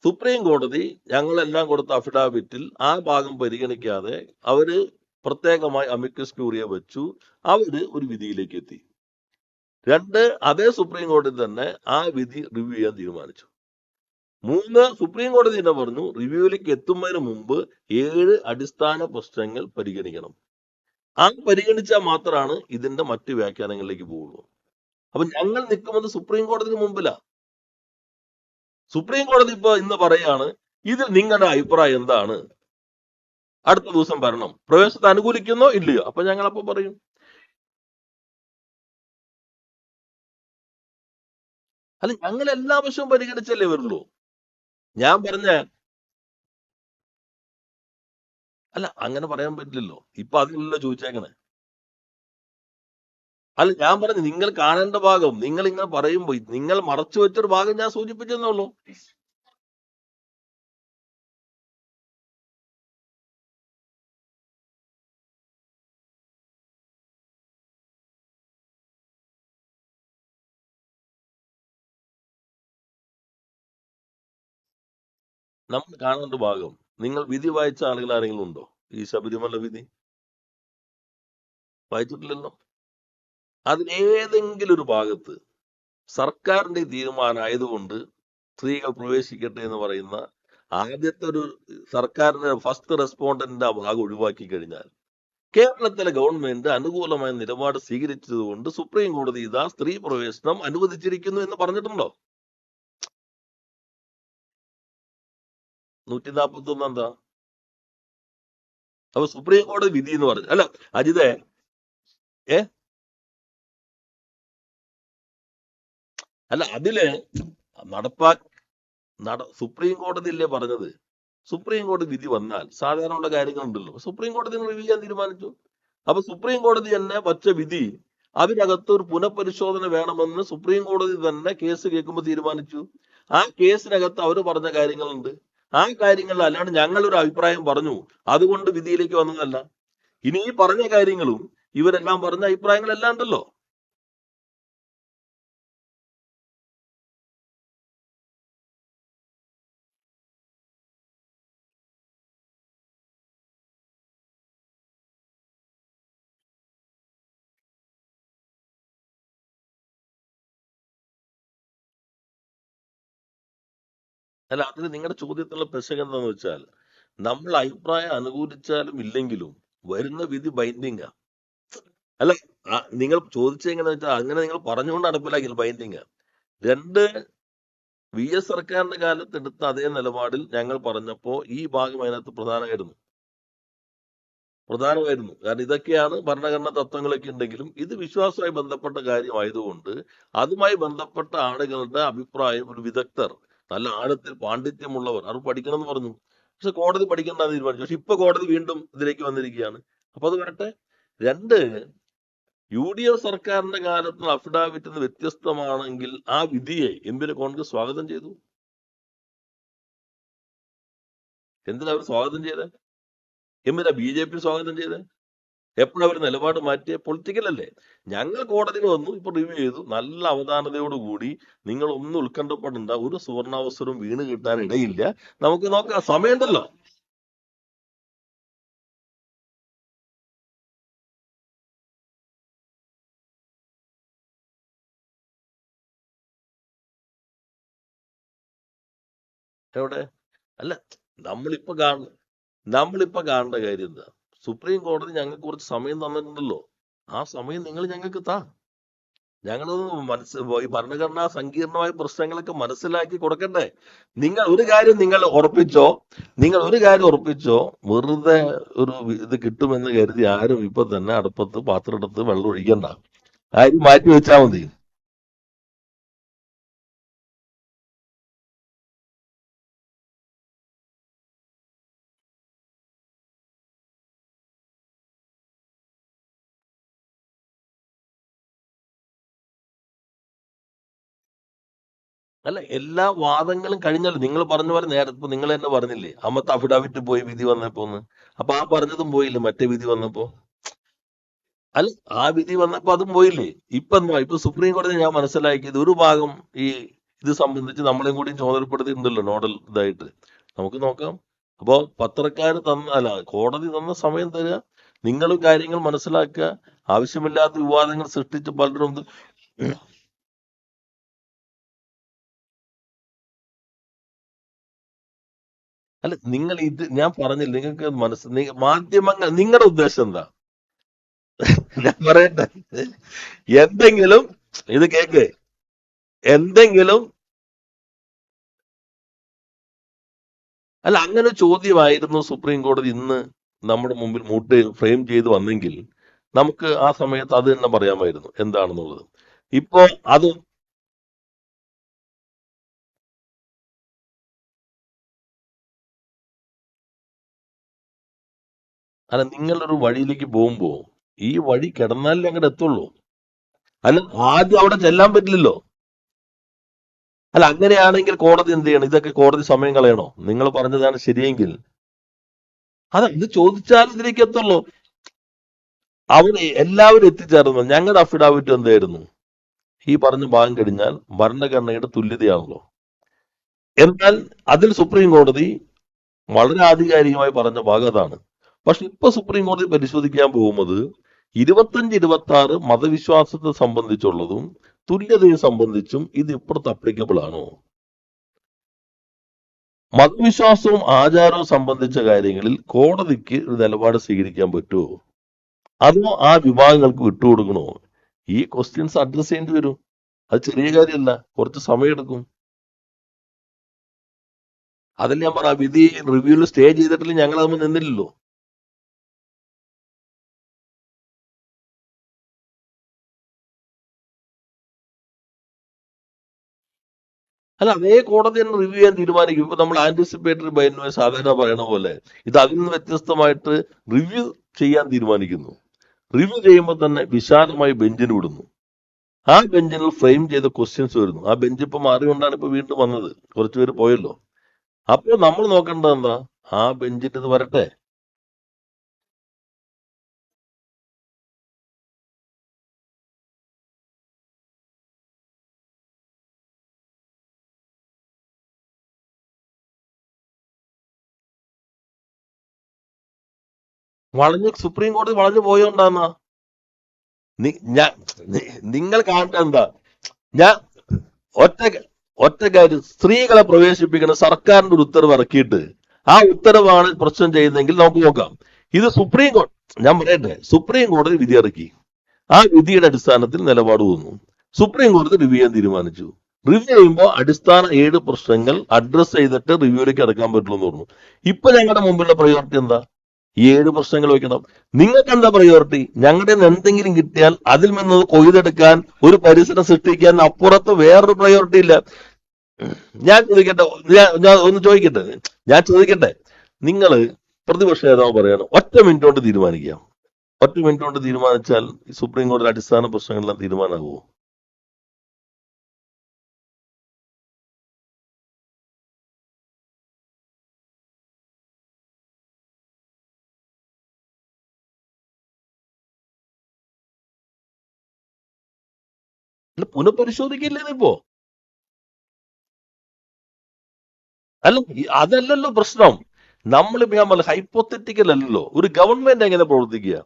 സുപ്രീം കോടതി ഞങ്ങളെല്ലാം കൊടുത്ത അഫിഡാവിറ്റിൽ ആ ഭാഗം പരിഗണിക്കാതെ അവര് പ്രത്യേകമായി അമിക്കസ് ക്യൂറിയ വെച്ചു. അവര് ഒരു വിധിയിലേക്ക് എത്തി. 2, അതേ സുപ്രീം കോടതി തന്നെ ആ വിധി റിവ്യൂ ചെയ്യാൻ തീരുമാനിച്ചു. 3, സുപ്രീം കോടതി തന്നെ പറഞ്ഞു റിവ്യൂവിലേക്ക് എത്തുന്നതിന് മുമ്പ് 7 അടിസ്ഥാന പ്രശ്നങ്ങൾ പരിഗണിക്കണം. ആ പരിഗണിച്ചാൽ മാത്രമാണ് ഇതിന്റെ മറ്റു വ്യാഖ്യാനങ്ങളിലേക്ക് പോവുള്ളൂ. അപ്പൊ ഞങ്ങൾ നിൽക്കുന്നത് സുപ്രീം കോടതിന് മുമ്പിലാ. സുപ്രീം കോടതി ഇപ്പൊ ഇന്ന് പറയാണ്, ഇതിൽ നിങ്ങളുടെ അഭിപ്രായം എന്താണ്? അടുത്ത ദിവസം വരണം, പ്രവേശനത്തെ അനുകൂലിക്കുന്നോ ഇല്ലയോ? അപ്പൊ ഞങ്ങൾ അപ്പൊ പറയും. ഞങ്ങൾ എല്ലാ വശവും പരിഗണിച്ചല്ലേ വരുള്ളൂ. ഞാൻ പറഞ്ഞ അങ്ങനെ പറയാൻ പറ്റില്ലല്ലോ. ഇപ്പൊ അതിലല്ലോ ചോദിച്ചേക്കണേ. ഞാൻ പറഞ്ഞു, നിങ്ങൾ കാണേണ്ട ഭാഗം നിങ്ങൾ ഇങ്ങനെ പറയുമ്പോ നിങ്ങൾ മറച്ചു വെച്ചൊരു ഭാഗം ഞാൻ സൂചിപ്പിച്ചെന്നുള്ളൂ. നമ്മൾ കാണേണ്ട ഭാഗം, നിങ്ങൾ വിധി വായിച്ച ആളുകൾ ആരെങ്കിലും ഉണ്ടോ? ഈ ശബരിമല വിധി വായിച്ചിട്ടില്ലല്ലോ. അതിലേതെങ്കിലും ഒരു ഭാഗത്ത് സർക്കാരിന്റെ തീരുമാനമായതുകൊണ്ട് സ്ത്രീകൾ പ്രവേശിക്കട്ടെ എന്ന് പറയുന്ന ആദ്യത്തെ ഒരു സർക്കാരിന്റെ ഫസ്റ്റ് റെസ്പോണ്ടന്റിന്റെ ആ ഭാഗം ഒഴിവാക്കി കഴിഞ്ഞാൽ കേരളത്തിലെ ഗവൺമെന്റ് അനുകൂലമായ നിലപാട് സ്വീകരിച്ചതുകൊണ്ട് സുപ്രീം കോടതി ഇതാ സ്ത്രീ പ്രവേശനം അനുവദിച്ചിരിക്കുന്നു എന്ന് പറഞ്ഞിട്ടുണ്ടോ? 141 എന്താ? അപ്പൊ സുപ്രീം കോടതി വിധി എന്ന് പറഞ്ഞു. അജിതേ, ഏ അതില് സുപ്രീം കോടതി അല്ലേ പറഞ്ഞത്? സുപ്രീം കോടതി വിധി വന്നാൽ സാധാരണയുള്ള കാര്യങ്ങളുണ്ടല്ലോ. സുപ്രീം കോടതി റിവ്യൂ ചെയ്യാൻ തീരുമാനിച്ചു. അപ്പൊ സുപ്രീം കോടതി തന്നെ വച്ച വിധി, അതിനകത്ത് ഒരു പുനഃപരിശോധന വേണമെന്ന് സുപ്രീം കോടതി തന്നെ കേസ് കേൾക്കുമ്പോൾ തീരുമാനിച്ചു. ആ കേസിനകത്ത് അവർ പറഞ്ഞ കാര്യങ്ങളുണ്ട്. ആ കാര്യങ്ങളിൽ അല്ലാണ്ട് ഞങ്ങളൊരു അഭിപ്രായം പറഞ്ഞു അതുകൊണ്ട് വിധിയിലേക്ക് വന്നതല്ല. ഇനി ഈ പറഞ്ഞ കാര്യങ്ങളും ഇവരെല്ലാം പറഞ്ഞ അഭിപ്രായങ്ങളെല്ലാം ഉണ്ടല്ലോ. അല്ല, അതിന് നിങ്ങളുടെ ചോദ്യത്തിലുള്ള പെശക് എന്താന്ന് വെച്ചാൽ, നമ്മൾ അഭിപ്രായം അനുകൂലിച്ചാലും ഇല്ലെങ്കിലും വരുന്ന വിധി ബൈൻഡിങ്. അല്ല, നിങ്ങൾ ചോദിച്ചെങ്ങനെ വെച്ചാൽ അങ്ങനെ നിങ്ങൾ പറഞ്ഞുകൊണ്ട് നടപ്പിലാക്കില്ല ബൈൻഡിങ്. രണ്ട്, VS സർക്കാരിന്റെ കാലത്ത് എടുത്ത അതേ നിലപാടിൽ ഞങ്ങൾ പറഞ്ഞപ്പോ ഈ ഭാഗം അതിനകത്ത് പ്രധാനമായിരുന്നു. കാരണം ഇതൊക്കെയാണ് ഭരണഘടനാ തത്വങ്ങളൊക്കെ ഉണ്ടെങ്കിലും ഇത് വിശ്വാസവുമായി ബന്ധപ്പെട്ട കാര്യമായതുകൊണ്ട് അതുമായി ബന്ധപ്പെട്ട ആളുകളുടെ അഭിപ്രായം ഒരു വിദഗ്ധർ, നല്ല ആഴത്തിൽ പാണ്ഡിത്യമുള്ളവർ അവർ പഠിക്കണം എന്ന് പറഞ്ഞു. പക്ഷെ കോടതി പഠിക്കേണ്ടെന്ന് തീരുമാനിച്ചു. പക്ഷെ ഇപ്പൊ കോടതി വീണ്ടും ഇതിലേക്ക് വന്നിരിക്കുകയാണ്. അപ്പൊ അത് വരട്ടെ. രണ്ട്, UDF സർക്കാരിന്റെ കാലത്ത് അഫിഡാവിറ്റിൽ നിന്ന് വ്യത്യസ്തമാണെങ്കിൽ ആ വിധിയെ എന്തിന് കോൺഗ്രസ് സ്വാഗതം ചെയ്തു? എന്തിനാ അവർ സ്വാഗതം ചെയ്തത്? എന്തിനാ BJP സ്വാഗതം ചെയ്തത്? എപ്പോഴവർ നിലപാട് മാറ്റിയ? പൊളിറ്റിക്കൽ അല്ലേ? ഞങ്ങൾ കോടതിയിൽ വന്നു, ഇപ്പൊ റിവ്യൂ ചെയ്തു, നല്ല അവധാനതയോടുകൂടി. നിങ്ങൾ ഒന്നും ഉത്കണ്ഠപ്പെടേണ്ട, ഒരു സുവർണാവസരവും വീണ് കിട്ടാൻ ഇടയില്ല. നമുക്ക് നോക്കാം, സമയമുണ്ടല്ലോ. എവിടെ? അല്ല, നമ്മളിപ്പോ കാണേണ്ട കാര്യം എന്താ? സുപ്രീം കോടതി ഞങ്ങൾക്ക് കുറച്ച് സമയം തന്നിട്ടുണ്ടല്ലോ. ആ സമയം നിങ്ങൾ ഞങ്ങൾക്ക് താ. ഞങ്ങളൊന്ന് ഈ ഭരണഘടനാ സങ്കീർണമായ പ്രശ്നങ്ങളൊക്കെ മനസ്സിലാക്കി കൊടുക്കണ്ടേ? നിങ്ങൾ ഒരു കാര്യം ഉറപ്പിച്ചോ, വെറുതെ ഒരു ഇത് കിട്ടുമെന്ന് കരുതി ആരും ഇപ്പൊ തന്നെ അടുപ്പത്ത് പാത്രം എടുത്ത് വെള്ളം ഒഴിക്കണ്ട. ആരും മാറ്റി വെച്ചാൽ മതി. അല്ല, എല്ലാ വാദങ്ങളും കഴിഞ്ഞല്ലോ. നിങ്ങൾ പറഞ്ഞ പോലെ നേരത്തെ ഇപ്പൊ നിങ്ങൾ തന്നെ പറഞ്ഞില്ലേ, അമ്മത്തെ അഫിഡാവിറ്റ് പോയി വിധി വന്നപ്പോന്ന്. അപ്പൊ ആ പറഞ്ഞതും പോയില്ലേ മറ്റേ വിധി വന്നപ്പോ? അല്ല, ആ വിധി വന്നപ്പോ അതും പോയില്ലേ? ഇപ്പൊ സുപ്രീം കോടതി ഞാൻ മനസ്സിലാക്കിയത് ഒരു ഭാഗം ഈ ഇത് സംബന്ധിച്ച് നമ്മളെയും കൂടി ചുമതലപ്പെടുത്തിയിട്ടുണ്ടല്ലോ നോഡൽ ഇതായിട്ട്. നമുക്ക് നോക്കാം. അപ്പോ പത്രക്കാർ അല്ല, കോടതി തന്ന സമയം തരിക, നിങ്ങളും കാര്യങ്ങൾ മനസ്സിലാക്കുക. ആവശ്യമില്ലാത്ത വിവാദങ്ങൾ സൃഷ്ടിച്ച് പലരും അല്ല, നിങ്ങൾ ഇത് ഞാൻ പറഞ്ഞില്ല, നിങ്ങൾക്ക് മാധ്യമങ്ങൾ നിങ്ങളുടെ ഉദ്ദേശം എന്താ? ഞാൻ പറയട്ടെ, എന്തെങ്കിലും ഇത് കേക്ക്, എന്തെങ്കിലും അല്ല, അങ്ങനെ ചോദ്യമായിരുന്നു സുപ്രീം കോടതി ഇന്ന് നമ്മുടെ മുമ്പിൽ ഫ്രെയിം ചെയ്ത് വന്നെങ്കിൽ നമുക്ക് ആ സമയത്ത് അത് തന്നെ പറയാമായിരുന്നു എന്താണെന്നുള്ളത്. ഇപ്പോ അത് അല്ല, നിങ്ങളൊരു വഴിയിലേക്ക് പോകുമ്പോ ഈ വഴി കിടന്നാലേ അങ്ങോട്ട് എത്തുള്ളൂ. അല്ല, ആദ്യം അവിടെ ചെല്ലാൻ പറ്റില്ലല്ലോ. അല്ല, അങ്ങനെയാണെങ്കിൽ കോടതി എന്ത് ചെയ്യണം? ഇതൊക്കെ കോടതി സമയം കളയണോ? നിങ്ങൾ പറഞ്ഞതാണ് ശരിയെങ്കിൽ ഇത് ചോദിച്ചാൽ ഇതിലേക്ക് എത്തുള്ളൂ. അവിടെ എല്ലാവരും എത്തിച്ചേർന്നു. ഞങ്ങളുടെ അഫിഡാവിറ്റ് എന്തായിരുന്നു? ഈ പറഞ്ഞ ഭാഗം കഴിഞ്ഞാൽ ഭരണഘടനയുടെ തുല്യതയാണല്ലോ. എന്നാൽ അതിൽ സുപ്രീം കോടതി വളരെ ആധികാരികമായി പറഞ്ഞ ഭാഗം അതാണ്. പക്ഷെ ഇപ്പൊ സുപ്രീം കോടതി പരിശോധിക്കാൻ പോകുന്നത് 25-26 മതവിശ്വാസത്തെ സംബന്ധിച്ചുള്ളതും തുല്യതയെ സംബന്ധിച്ചും ഇത് ഇപ്പുറത്ത് അപ്ലിക്കബിൾ ആണോ? മതവിശ്വാസവും ആചാരവും സംബന്ധിച്ച കാര്യങ്ങളിൽ കോടതിക്ക് ഒരു നിലപാട് സ്വീകരിക്കാൻ പറ്റുമോ? അതോ ആ വിഭാഗങ്ങൾക്ക് വിട്ടുകൊടുക്കണോ? ഈ ക്വസ്റ്റ്യൻസ് അഡ്രസ് ചെയ്യേണ്ടി വരും. അത് ചെറിയ കാര്യമല്ല, കുറച്ച് സമയമെടുക്കും. അതല്ലേ ഞാൻ പറഞ്ഞ, വിധി റിവ്യൂവിൽ സ്റ്റേ ചെയ്തിട്ടില്ല, ഞങ്ങൾ അതൊന്നും നിന്നില്ലല്ലോ. അല്ല, അതേ കോടതി തന്നെ റിവ്യൂ ചെയ്യാൻ തീരുമാനിക്കും. ഇപ്പൊ നമ്മൾ ആന്റിസിപ്പേറ്ററി ബൈൻഡ് സാധാരണ പറയണ പോലെ ഇത് അതിൽ നിന്ന് വ്യത്യസ്തമായിട്ട് റിവ്യൂ ചെയ്യാൻ തീരുമാനിക്കുന്നു. റിവ്യൂ ചെയ്യുമ്പോൾ തന്നെ വിശാലമായി ബെഞ്ചിന് വിടുന്നു. ആ ബെഞ്ചിൽ ഫ്രെയിം ചെയ്ത ക്വസ്റ്റ്യൻസ് വരുന്നു. ആ ബെഞ്ച് ഇപ്പൊ മാറിക്കൊണ്ടാണ് ഇപ്പൊ വീണ്ടും വന്നത്. കുറച്ചുപേര് പോയല്ലോ. അപ്പോൾ നമ്മൾ നോക്കേണ്ടത് എന്താ? ആ ബെഞ്ചിന് ഇത് വരട്ടെ. സുപ്രീം കോടതി വളഞ്ഞു പോയോണ്ടാന്നാ. ഞാൻ നിങ്ങൾ കാണേണ്ട എന്താ? ഞാൻ ഒറ്റ ഒറ്റ കാര്യം, സ്ത്രീകളെ പ്രവേശിപ്പിക്കുന്ന സർക്കാരിന്റെ ഒരു ഉത്തരവ് ഇറക്കിയിട്ട് ആ ഉത്തരവാണ് പ്രശ്നം ചെയ്യുന്നതെങ്കിൽ നമുക്ക് നോക്കാം. ഇത് സുപ്രീം കോടതി, ഞാൻ പറയട്ടെ, സുപ്രീം കോടതി വിധി ഇറക്കി. ആ വിധിയുടെ അടിസ്ഥാനത്തിൽ നിലപാട് വന്നു. സുപ്രീം കോടതി റിവ്യൂ ചെയ്യാൻ തീരുമാനിച്ചു. റിവ്യൂ ചെയ്യുമ്പോൾ അടിസ്ഥാന 7 പ്രശ്നങ്ങൾ അഡ്രസ് ചെയ്തിട്ട് റിവ്യൂയിലേക്ക് ഇറക്കാൻ പറ്റുള്ളൂ എന്ന് പറഞ്ഞു. ഇപ്പൊ ഞങ്ങളുടെ മുമ്പിലുള്ള പ്രയോറിറ്റി എന്താ? ഈ 7 പ്രശ്നങ്ങൾ വയ്ക്കണം. നിങ്ങൾക്ക് എന്താ പ്രയോറിറ്റി? ഞങ്ങളുടെ എന്തെങ്കിലും കിട്ടിയാൽ അതിൽ നിന്ന് കൊയ്തെടുക്കാൻ, ഒരു പരിസരം സൃഷ്ടിക്കാൻ അപ്പുറത്ത് വേറൊരു പ്രയോറിറ്റി ഇല്ല. ഞാൻ ചോദിക്കട്ടെ, ഞാൻ ചോദിക്കട്ടെ, നിങ്ങൾ പ്രതിപക്ഷ നേതാവ് പറയണം ഒറ്റ മിനിറ്റ് കൊണ്ട് തീരുമാനിക്കാം. ഒറ്റ മിനിറ്റ് കൊണ്ട് തീരുമാനിച്ചാൽ ഈ സുപ്രീം കോടതി അടിസ്ഥാന പ്രശ്നങ്ങളെല്ലാം തീരുമാനമാകുമോ? പുനഃപരിശോധിക്കില്ലേ ഇപ്പോ? അല്ല, അതല്ലല്ലോ പ്രശ്നം. നമ്മളിപ്പോ ഞാൻ പറഞ്ഞ ഹൈപ്പോത്തറ്റിക്കൽ അല്ലല്ലോ. ഒരു ഗവൺമെന്റ് എങ്ങനെ പ്രവർത്തിക്കുക?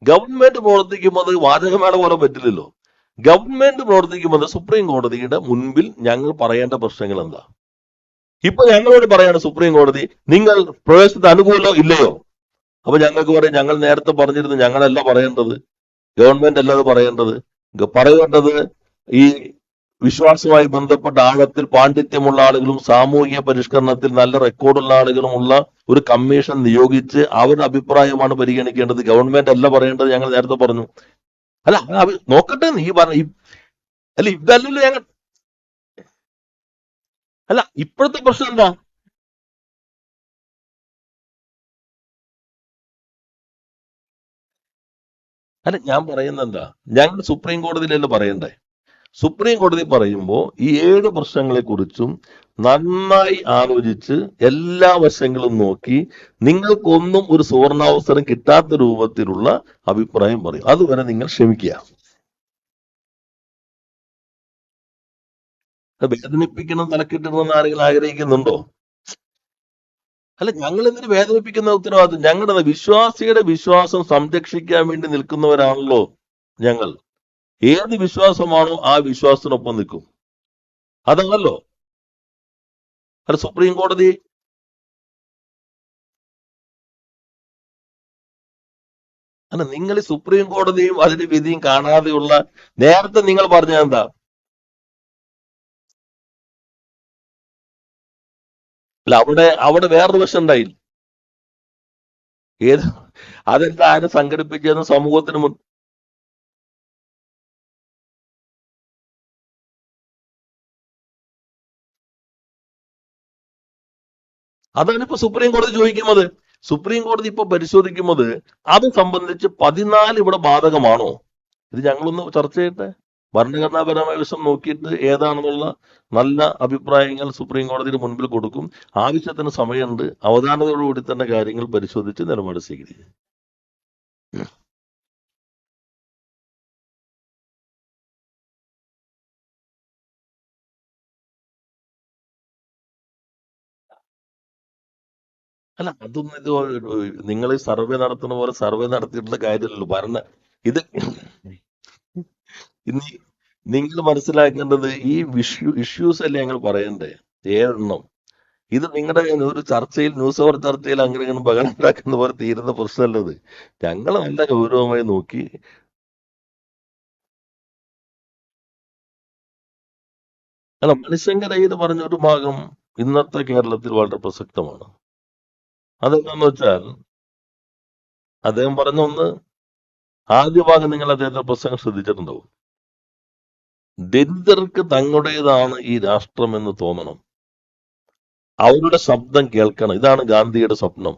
ഗവൺമെന്റ് പ്രവർത്തിക്കുമ്പോൾ വാചകമേള പോലെ പറ്റില്ലല്ലോ. ഗവൺമെന്റ് പ്രവർത്തിക്കുമ്പോൾ സുപ്രീം കോടതിയുടെ മുൻപിൽ ഞങ്ങൾ പറയേണ്ട പ്രശ്നങ്ങൾ എന്താ? ഇപ്പൊ ഞങ്ങളോട് പറയാണ് സുപ്രീം കോടതി, നിങ്ങൾ പ്രവേശനത്തിന് അനുകൂലമോ ഇല്ലയോ? അപ്പൊ ഞങ്ങൾക്ക് പറയും, ഞങ്ങൾ നേരത്തെ പറഞ്ഞിരുന്നു, ഞങ്ങളല്ല പറയേണ്ടത്, ഗവൺമെന്റ് അല്ല അത് പറയേണ്ടത്. പറയേണ്ടത് ഈ വിശ്വാസവുമായി ബന്ധപ്പെട്ട ആഴത്തിൽ പാണ്ഡിത്യമുള്ള ആളുകളും സാമൂഹിക പരിഷ്കരണത്തിൽ നല്ല റെക്കോർഡുള്ള ആളുകളുമുള്ള ഒരു കമ്മീഷൻ നിയോഗിച്ച് അവരുടെ അഭിപ്രായമാണ് പരിഗണിക്കേണ്ടത്, ഗവൺമെന്റ് അല്ല പറയേണ്ടത്. ഞങ്ങൾ നേരത്തെ പറഞ്ഞു. അല്ല, നോക്കട്ടെ, നീ പറഞ്ഞ അല്ല, ഇതല്ലല്ലോ ഞങ്ങൾ. അല്ല, ഇപ്പോഴത്തെ പ്രശ്നം എന്താ? അല്ല, ഞാൻ പറയുന്നത് എന്താ, ഞങ്ങൾ സുപ്രീം കോടതിയിലല്ല പറയണ്ടേ. സുപ്രീം കോടതി പറയുമ്പോൾ ഈ 7 പ്രശ്നങ്ങളെ കുറിച്ചും നന്നായി ആലോചിച്ച് എല്ലാ വശങ്ങളും നോക്കി നിങ്ങൾക്കൊന്നും ഒരു സുവർണാവസരം കിട്ടാത്ത രൂപത്തിലുള്ള അഭിപ്രായം പറയും. അതുവരെ നിങ്ങൾ ക്ഷമിക്കുക. വേദനിപ്പിക്കണം, തലക്കെട്ടിടണമെന്ന് ആരെങ്കിലും ആഗ്രഹിക്കുന്നുണ്ടോ? അല്ല, ഞങ്ങൾ എന്തിനു വേദനിപ്പിക്കുന്ന ഉത്തരവാദിത്വം? ഞങ്ങളുടെ വിശ്വാസിയുടെ വിശ്വാസം സംരക്ഷിക്കാൻ വേണ്ടി നിൽക്കുന്നവരാണല്ലോ ഞങ്ങൾ. ഏത് വിശ്വാസമാണോ ആ വിശ്വാസത്തിനൊപ്പം നിൽക്കും. അതാണല്ലോ. അത് സുപ്രീം കോടതി അല്ല, നിങ്ങൾ ഈ സുപ്രീം കോടതിയും അതിന്റെ വിധിയും കാണാതെയുള്ള നേരത്തെ നിങ്ങൾ പറഞ്ഞ എന്താ? അല്ല, അവിടെ വേറൊരു വശം ഉണ്ടായി. ഏത് അതെന്താ ആരെ സംഘടിപ്പിച്ചതെന്ന് സമൂഹത്തിന് മുൻ അതാണ് ഇപ്പൊ സുപ്രീം കോടതി ചോദിക്കുന്നത്. സുപ്രീം കോടതി ഇപ്പൊ പരിശോധിക്കുന്നത് അത് സംബന്ധിച്ച് 14 ഇവിടെ ബാധകമാണോ? ഇത് ഞങ്ങളൊന്ന് ചർച്ച ചെയ്യട്ടെ. ഭരണഘടനാപരമായ വശം നോക്കിയിട്ട് ഏതാണെന്നുള്ള നല്ല അഭിപ്രായങ്ങൾ സുപ്രീം കോടതിയുടെ മുൻപിൽ കൊടുക്കും. ആവശ്യത്തിന് സമയമുണ്ട്. അവധാനതയോടുകൂടി തന്നെ കാര്യങ്ങൾ പരിശോധിച്ച് നിലപാട് സ്വീകരിക്കും. അല്ല, അതൊന്നും നിങ്ങൾ സർവേ നടത്തുന്ന പോലെ സർവേ നടത്തിയിട്ടുള്ള കാര്യമല്ലല്ലോ. ഇത് ഇനി നിങ്ങൾ മനസ്സിലാക്കേണ്ടത് ഈ ഇഷ്യൂസ് അല്ലേ ഞങ്ങൾ പറയണ്ടേ, 7 ഇത് നിങ്ങളുടെ ഒരു ചർച്ചയിൽ, ന്യൂസ് അവർ ചർച്ചയിൽ അങ്ങനെ ബഹളം ഉണ്ടാക്കുന്ന പോലെ തീരുന്ന പ്രശ്നമല്ലത്. ഞങ്ങൾ നല്ല ഗൗരവമായി നോക്കി. അല്ല, മണിശങ്കരയ്യർ പറഞ്ഞൊരു ഭാഗം ഇന്നത്തെ കേരളത്തിൽ വളരെ പ്രസക്തമാണ്. അതെന്താന്ന് വെച്ചാൽ, അദ്ദേഹം പറഞ്ഞ ഒന്ന്, ആദ്യ ഭാഗം നിങ്ങൾ അദ്ദേഹത്തിന്റെ പ്രസംഗം ശ്രദ്ധിച്ചിട്ടുണ്ടാവും. ദരിദ്രർക്ക് തങ്ങളുടേതാണ് ഈ രാഷ്ട്രം എന്ന് തോന്നണം, അവരുടെ ശബ്ദം കേൾക്കണം. ഇതാണ് ഗാന്ധിയുടെ സ്വപ്നം.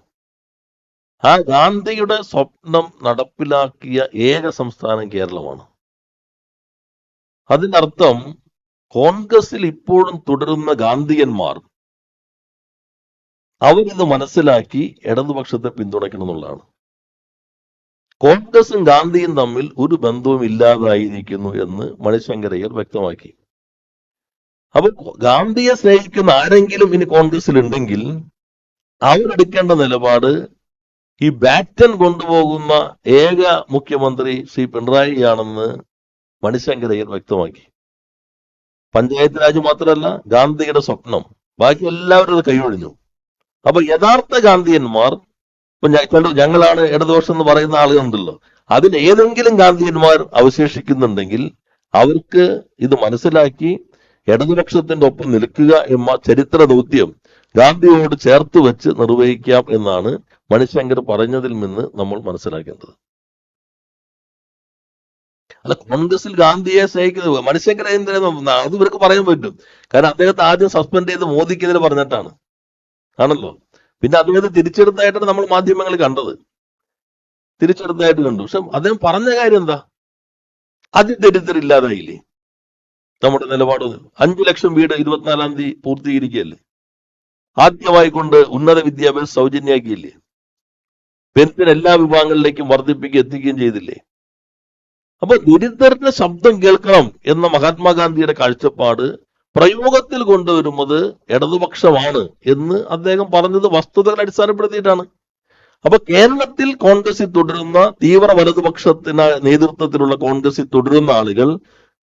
ആ ഗാന്ധിയുടെ സ്വപ്നം നടപ്പിലാക്കിയ ഏക സംസ്ഥാനം കേരളമാണ്. അതിനർത്ഥം കോൺഗ്രസിൽ ഇപ്പോഴും തുടരുന്ന ഗാന്ധിയന്മാർ അവരിത് മനസ്സിലാക്കി ഇടതുപക്ഷത്തെ പിന്തുണയ്ക്കണം എന്നുള്ളതാണ്. കോൺഗ്രസും ഗാന്ധിയും തമ്മിൽ ഒരു ബന്ധവും ഇല്ലാതായിരിക്കുന്നു എന്ന് മണിശങ്കരയ്യർ വ്യക്തമാക്കി. അപ്പൊ ഗാന്ധിയെ സ്നേഹിക്കുന്ന ആരെങ്കിലും ഇനി കോൺഗ്രസിൽ ഉണ്ടെങ്കിൽ അവരെടുക്കേണ്ട നിലപാട് ഈ ബാറ്റൻ കൊണ്ടുപോകുന്ന ഏക മുഖ്യമന്ത്രി ശ്രീ പിണറായിയാണെന്ന് മണിശങ്കരയ്യർ വ്യക്തമാക്കി. പഞ്ചായത്ത് രാജ് മാത്രമല്ല, ഗാന്ധിയുടെ സ്വപ്നം. ബാക്കി എല്ലാവരും അത് കൈയൊഴിഞ്ഞു. അപ്പൊ യഥാർത്ഥ ഗാന്ധിയന്മാർ, ഇപ്പൊ ഞങ്ങളാണ് ഇടതുപക്ഷം എന്ന് പറയുന്ന ആളുകളുണ്ടല്ലോ, അതിൽ ഏതെങ്കിലും ഗാന്ധിയന്മാർ അവശേഷിക്കുന്നുണ്ടെങ്കിൽ അവർക്ക് ഇത് മനസ്സിലാക്കി ഇടതുപക്ഷത്തിന്റെ ഒപ്പം നിൽക്കുക എന്ന ചരിത്ര ദൗത്യം ഗാന്ധിയോട് ചേർത്ത് വെച്ച് നിർവഹിക്കാം എന്നാണ് മണിശങ്കർ പറഞ്ഞതിൽ നിന്ന് നമ്മൾ മനസ്സിലാക്കേണ്ടത്. അല്ല, കോൺഗ്രസിൽ ഗാന്ധിയെ സ്നേഹിക്കുന്നത് മണിശങ്കർ അത് ഇവർക്ക് പറയാൻ പറ്റും. കാരണം അദ്ദേഹത്തെ ആദ്യം സസ്പെൻഡ് ചെയ്ത് മോദിക്കെതിരെ പറഞ്ഞിട്ടാണ്, ആണല്ലോ. പിന്നെ അദ്ദേഹത്തെ തിരിച്ചെടുത്തായിട്ടാണ് നമ്മൾ മാധ്യമങ്ങളിൽ കണ്ടത്, തിരിച്ചെടുത്തായിട്ട് കണ്ടു. പക്ഷെ അദ്ദേഹം പറഞ്ഞ കാര്യം എന്താ? അതിദരിദ്രം ഇല്ലാതായില്ലേ? നമ്മുടെ നിലപാട് 5 ലക്ഷം വീട് 24-ാം തീയതി പൂർത്തീകരിക്കുകയല്ലേ? ആദ്യമായി കൊണ്ട് ഉന്നത വിദ്യാഭ്യാസം സൗജന്യമാക്കിയില്ലേ? പെൻഷൻ എല്ലാ വിഭാഗങ്ങളിലേക്കും വർദ്ധിപ്പിക്കുകയും എത്തിക്കുകയും ചെയ്തില്ലേ? അപ്പൊ ദരിദ്രരുടെ ശബ്ദം കേൾക്കണം എന്ന മഹാത്മാഗാന്ധിയുടെ കാഴ്ചപ്പാട് പ്രയോഗത്തിൽ കൊണ്ടുവരുന്നത് ഇടതുപക്ഷമാണ് എന്ന് അദ്ദേഹം പറഞ്ഞത് വസ്തുതകൾ അടിസ്ഥാനപ്പെടുത്തിയിട്ടാണ്. അപ്പൊ കേരളത്തിൽ കോൺഗ്രസിൽ തുടരുന്ന തീവ്ര വലതുപക്ഷത്തിന് നേതൃത്വത്തിലുള്ള കോൺഗ്രസിൽ തുടരുന്ന ആളുകൾ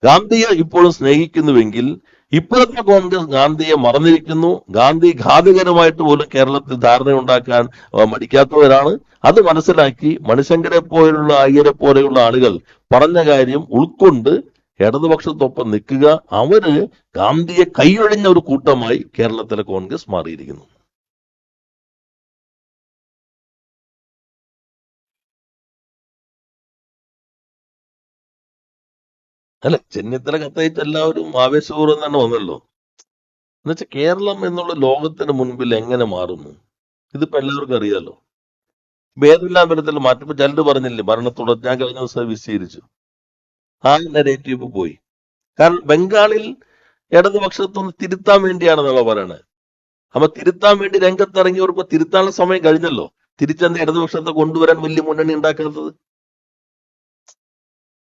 ഗാന്ധിയെ ഇപ്പോഴും സ്നേഹിക്കുന്നുവെങ്കിൽ ഇപ്പോഴത്തെ കോൺഗ്രസ് ഗാന്ധിയെ മറന്നിരിക്കുന്നു. ഗാന്ധി ഘാതകരമായിട്ട് പോലും കേരളത്തിൽ ധാരണയുണ്ടാക്കാൻ മടിക്കാത്തവരാണ്. അത് മനസ്സിലാക്കി മണിശങ്കരെ പോലുള്ള അയ്യരെ പോലെയുള്ള ആളുകൾ പറഞ്ഞ കാര്യം ഉൾക്കൊണ്ട് ഇടതുപക്ഷത്തൊപ്പം നിൽക്കുക. അവര് ഗാന്ധിയെ കൈയൊഴിഞ്ഞ ഒരു കൂട്ടമായി കേരളത്തിലെ കോൺഗ്രസ് മാറിയിരിക്കുന്നു. അല്ല, ചെന്നിത്തല കത്തയച്ച് എല്ലാവരും ആവേശപൂർവ്വം തന്നെ വന്നല്ലോ. എന്നുവെച്ചാൽ കേരളം എന്നുള്ള ലോകത്തിന് മുൻപിൽ എങ്ങനെ മാറുന്നു ഇതിപ്പോ എല്ലാവർക്കും അറിയാലോ. ഭേദമില്ലാ തരത്തിൽ മാറ്റം. ഇപ്പൊ ചിലര് പറഞ്ഞില്ലേ ഭരണത്തുടർ, ഞാൻ കഴിഞ്ഞ ദിവസം വിശദീകരിച്ചു. ആ നെഗറ്റീവ് പോയി. കാരണം ബംഗാളിൽ ഇടതുപക്ഷത്തൊന്ന് തിരുത്താൻ വേണ്ടിയാണെന്നുള്ള പറയണത്. അപ്പൊ തിരുത്താൻ വേണ്ടി രംഗത്തിറങ്ങിയവർ ഇപ്പൊ തിരുത്താനുള്ള സമയം കഴിഞ്ഞല്ലോ. തിരിച്ചെന്താ ഇടതുപക്ഷത്തെ കൊണ്ടുവരാൻ വലിയ മുന്നണി ഉണ്ടാക്കാത്തത്?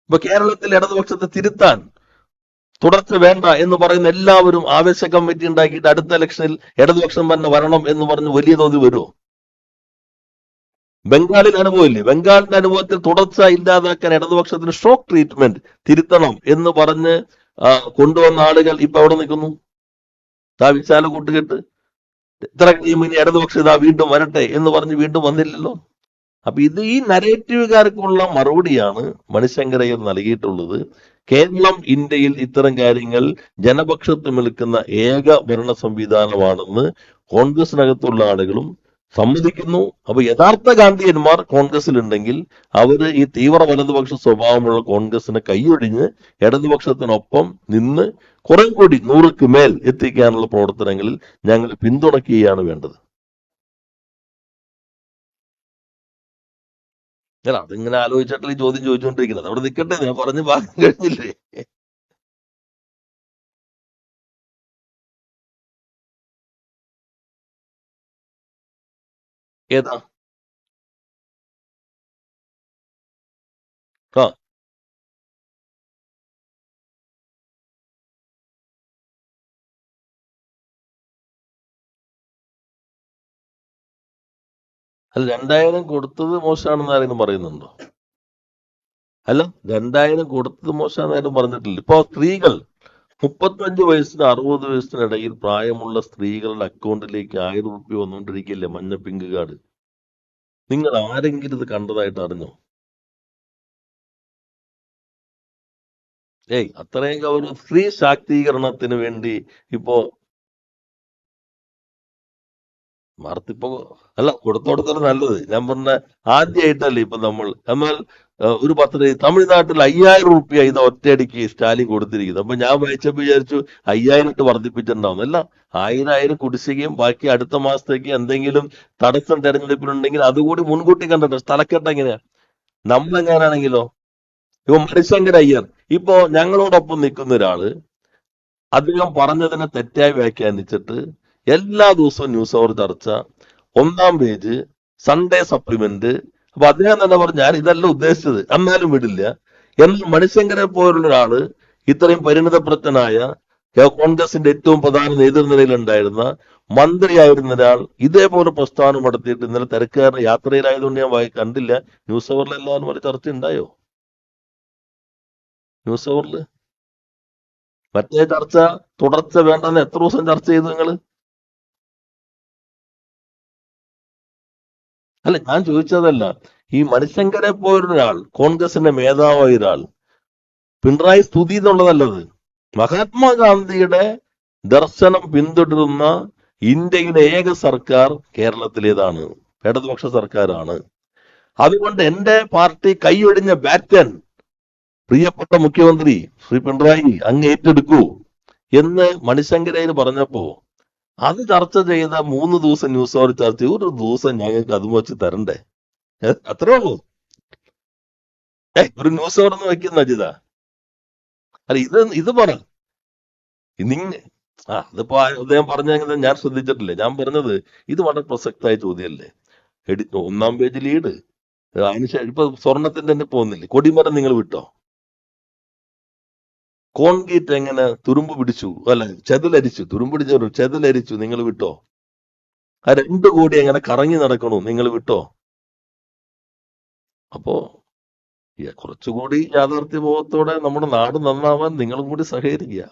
ഇപ്പൊ കേരളത്തിൽ ഇടതുപക്ഷത്തെ തിരുത്താൻ തുടർച്ച വേണ്ട എന്ന് പറയുന്ന എല്ലാവരും ആവേശ കമ്മിറ്റി ഉണ്ടാക്കിയിട്ട് അടുത്ത ഇലക്ഷനിൽ ഇടതുപക്ഷം തന്നെ വരണം എന്ന് പറഞ്ഞ് വലിയ തോതിൽ വരുമോ? ബംഗാളിൽ അനുഭവമില്ലേ? ബംഗാളിന്റെ അനുഭവത്തിൽ തുടർച്ച ഇല്ലാതാക്കാൻ ഇടതുപക്ഷത്തിന് ഷോക്ക് ട്രീറ്റ്മെന്റ് തിരുത്തണം എന്ന് പറഞ്ഞ് കൊണ്ടുവന്ന ആളുകൾ ഇപ്പൊ എവിടെ നിൽക്കുന്നു? വിശാല കൂട്ടുകെട്ട് ഇത്ര കഴിയുമ്പോൾ ഇനി ഇടതുപക്ഷം ഇതാ വീണ്ടും വരട്ടെ എന്ന് പറഞ്ഞ് വീണ്ടും വന്നില്ലല്ലോ. അപ്പൊ ഇത് ഈ നരേറ്റീവുകാർക്കുള്ള മറുപടിയാണ് മണിശങ്കരയ്യർ നൽകിയിട്ടുള്ളത്. കേരളം ഇന്ത്യയിൽ ഇത്തരം കാര്യങ്ങൾ ജനപക്ഷത്ത് നിൽക്കുന്ന ഏക ഭരണ സംവിധാനമാണെന്ന് കോൺഗ്രസിനകത്തുള്ള ആളുകളും സമ്മതിക്കുന്നു. അപ്പൊ യഥാർത്ഥ ഗാന്ധിയന്മാർ കോൺഗ്രസിലുണ്ടെങ്കിൽ അവര് ഈ തീവ്ര വലതുപക്ഷ സ്വഭാവമുള്ള കോൺഗ്രസിനെ കൈയൊഴിഞ്ഞ് ഇടതുപക്ഷത്തിനൊപ്പം നിന്ന് കുറെ കൂടി 100ക്ക് മേൽ എത്തിക്കാനുള്ള പ്രവർത്തനങ്ങളിൽ ഞങ്ങൾ പിന്തുണയ്ക്കുകയാണ് വേണ്ടത്. അല്ല, അതിങ്ങനെ ആലോചിച്ചിട്ടുള്ള ഈ ചോദ്യം ചോദിച്ചുകൊണ്ടിരിക്കുന്നത്. അവിടെ നിൽക്കട്ടെ, ഞാൻ പറഞ്ഞ് ഭാഗം കഴിഞ്ഞില്ലേ? ഏതാ? ആ, അല്ല, 2000 കൊടുത്തത് മോശമാണെന്ന് ആരെങ്കിലും പറയുന്നുണ്ടോ? അല്ല, 2000 കൊടുത്തത് മോശമാണെന്ന് ആരും പറഞ്ഞിട്ടില്ല. ഇപ്പൊ സ്ത്രീകൾ 35 വയസ്സിന് 60 വയസ്സിനിടയിൽ പ്രായമുള്ള സ്ത്രീകളുടെ അക്കൗണ്ടിലേക്ക് 1000 രൂപ വന്നുകൊണ്ടിരിക്കില്ലേ, മഞ്ഞ പിങ്ക് കാർഡ്. നിങ്ങൾ ആരെങ്കിലും ഇത് കണ്ടതായിട്ട് അറിഞ്ഞോ? അത്രയും ഒരു സ്ത്രീ ശാക്തീകരണത്തിന് വേണ്ടി ഇപ്പോ വാർത്തിപ്പോ അല്ല കൊടുത്തോടത്തോളം നല്ലത്. ഞാൻ പറഞ്ഞ ആദ്യമായിട്ടല്ലേ ഇപ്പൊ എന്നാൽ ഒരു പദ്ധതി തമിഴ്നാട്ടിൽ 5000 രൂപ ഇത് ഒറ്റയടിക്ക് സ്റ്റാലിൻ കൊടുത്തിരിക്കുന്നത്. അപ്പൊ ഞാൻ വായിച്ചപ്പോ വിചാരിച്ചു 5000 ഇട്ട് വർദ്ധിപ്പിച്ചിട്ടുണ്ടാവും. അല്ല, 1000 കുടിശ്ശികയും ബാക്കി അടുത്ത മാസത്തേക്ക് എന്തെങ്കിലും തടസ്സം തെരഞ്ഞെടുപ്പിലുണ്ടെങ്കിൽ അതുകൂടി മുൻകൂട്ടി കണ്ടിട്ട് സ്ഥലക്കെട്ട് എങ്ങനെയാ? നമ്മളെങ്ങനാണെങ്കിലോ ഇപ്പൊ മണിശങ്കർ അയ്യർ ഇപ്പോ ഞങ്ങളോടൊപ്പം നിൽക്കുന്ന ഒരാള് അദ്ദേഹം പറഞ്ഞതിനെ തെറ്റായി വ്യാഖ്യാനിച്ചിട്ട് എല്ലാ ദിവസവും ന്യൂസ് അവർ ചർച്ച, 1ാം പേജ്, സൺഡേ സപ്ലിമെന്റ്. അപ്പൊ അദ്ദേഹം തന്നെ പറഞ്ഞു ഞാൻ ഇതല്ല ഉദ്ദേശിച്ചത്, എന്നാലും വിടില്ല. എന്നാൽ മണിശങ്കരെ പോലുള്ള ഒരാള് ഇത്രയും പരിണിതപ്രജ്ഞനായ കോൺഗ്രസിന്റെ ഏറ്റവും പ്രധാന നേതൃനിരയിലുണ്ടായിരുന്ന മന്ത്രിയായിരുന്ന ഒരാൾ ഇതേപോലെ പ്രസ്ഥാനം നടത്തിയിട്ട് ഇന്നലെ തിരക്കുകാരന് യാത്രയിലായതുകൊണ്ട് ഞാൻ കണ്ടില്ല. ന്യൂസ് അവറിൽ എല്ലാവരും ഒരു ചർച്ച ഉണ്ടായോ? ന്യൂസ് അവറിൽ മറ്റേ ചർച്ച തുടർച്ച വേണ്ടെന്ന് എത്ര ദിവസം ചർച്ച ചെയ്തു നിങ്ങൾ? അല്ല, ഞാൻ ചോദിച്ചതല്ല. ഈ മണിശങ്കരെ പോലൊരാൾ, കോൺഗ്രസിന്റെ മേധാവായ ഒരാൾ, പിണറായി സ്തുതി എന്നുള്ളതല്ലത്, മഹാത്മാഗാന്ധിയുടെ ദർശനം പിന്തുടരുന്ന ഇന്ത്യയിലെ ഏക സർക്കാർ കേരളത്തിലേതാണ്, ഇടതുപക്ഷ സർക്കാരാണ്. അതുകൊണ്ട് എന്റെ പാർട്ടി കൈയൊഴിഞ്ഞ ബാറ്റൻ പ്രിയപ്പെട്ട മുഖ്യമന്ത്രി ശ്രീ പിണറായി അങ്ങ് ഏറ്റെടുക്കൂ എന്ന് മണിശങ്കരയിൽ പറഞ്ഞപ്പോ അത് ചർച്ച ചെയ്ത 3 ദിവസം ന്യൂസ് അവർ ചർച്ച ചെയ്തു. ഒരു ദിവസം ഞങ്ങൾക്ക് അതും വെച്ച് തരണ്ടേ? അത്രേ ഉള്ളൂ. ഒരു ന്യൂസ് അവർ ഒന്ന് വെക്കുന്ന അജിത. അല്ല, ഇത് പറ നിങ്ങ അതിപ്പോ അദ്ദേഹം പറഞ്ഞ ഞാൻ ശ്രദ്ധിച്ചിട്ടില്ലേ. ഞാൻ പറഞ്ഞത് ഇത് വളരെ പ്രസക്തമായ ചോദ്യമല്ലേ. ഒന്നാം പേജ് ലീഡ്, അതിനുശേഷം ഇപ്പൊ സ്വർണത്തിന്റെ തന്നെ പോകുന്നില്ലേ, കൊടിമരം നിങ്ങൾ വിട്ടോ? കോൺക്രീറ്റ് എങ്ങനെ തുരുമ്പ് പിടിച്ചു, അല്ല ചെതലരിച്ചു, തുരുമ്പ് പിടിച്ച ചെതലരിച്ചു, നിങ്ങൾ വിട്ടോ? ആ 2 കോടി എങ്ങനെ കറങ്ങി നടക്കണു, നിങ്ങൾ വിട്ടോ? അപ്പോ കുറച്ചുകൂടി യാഥാർത്ഥ്യബോധത്തോടെ നമ്മുടെ നാട് നന്നാവാൻ നിങ്ങളും കൂടി സഹകരിക്കുക.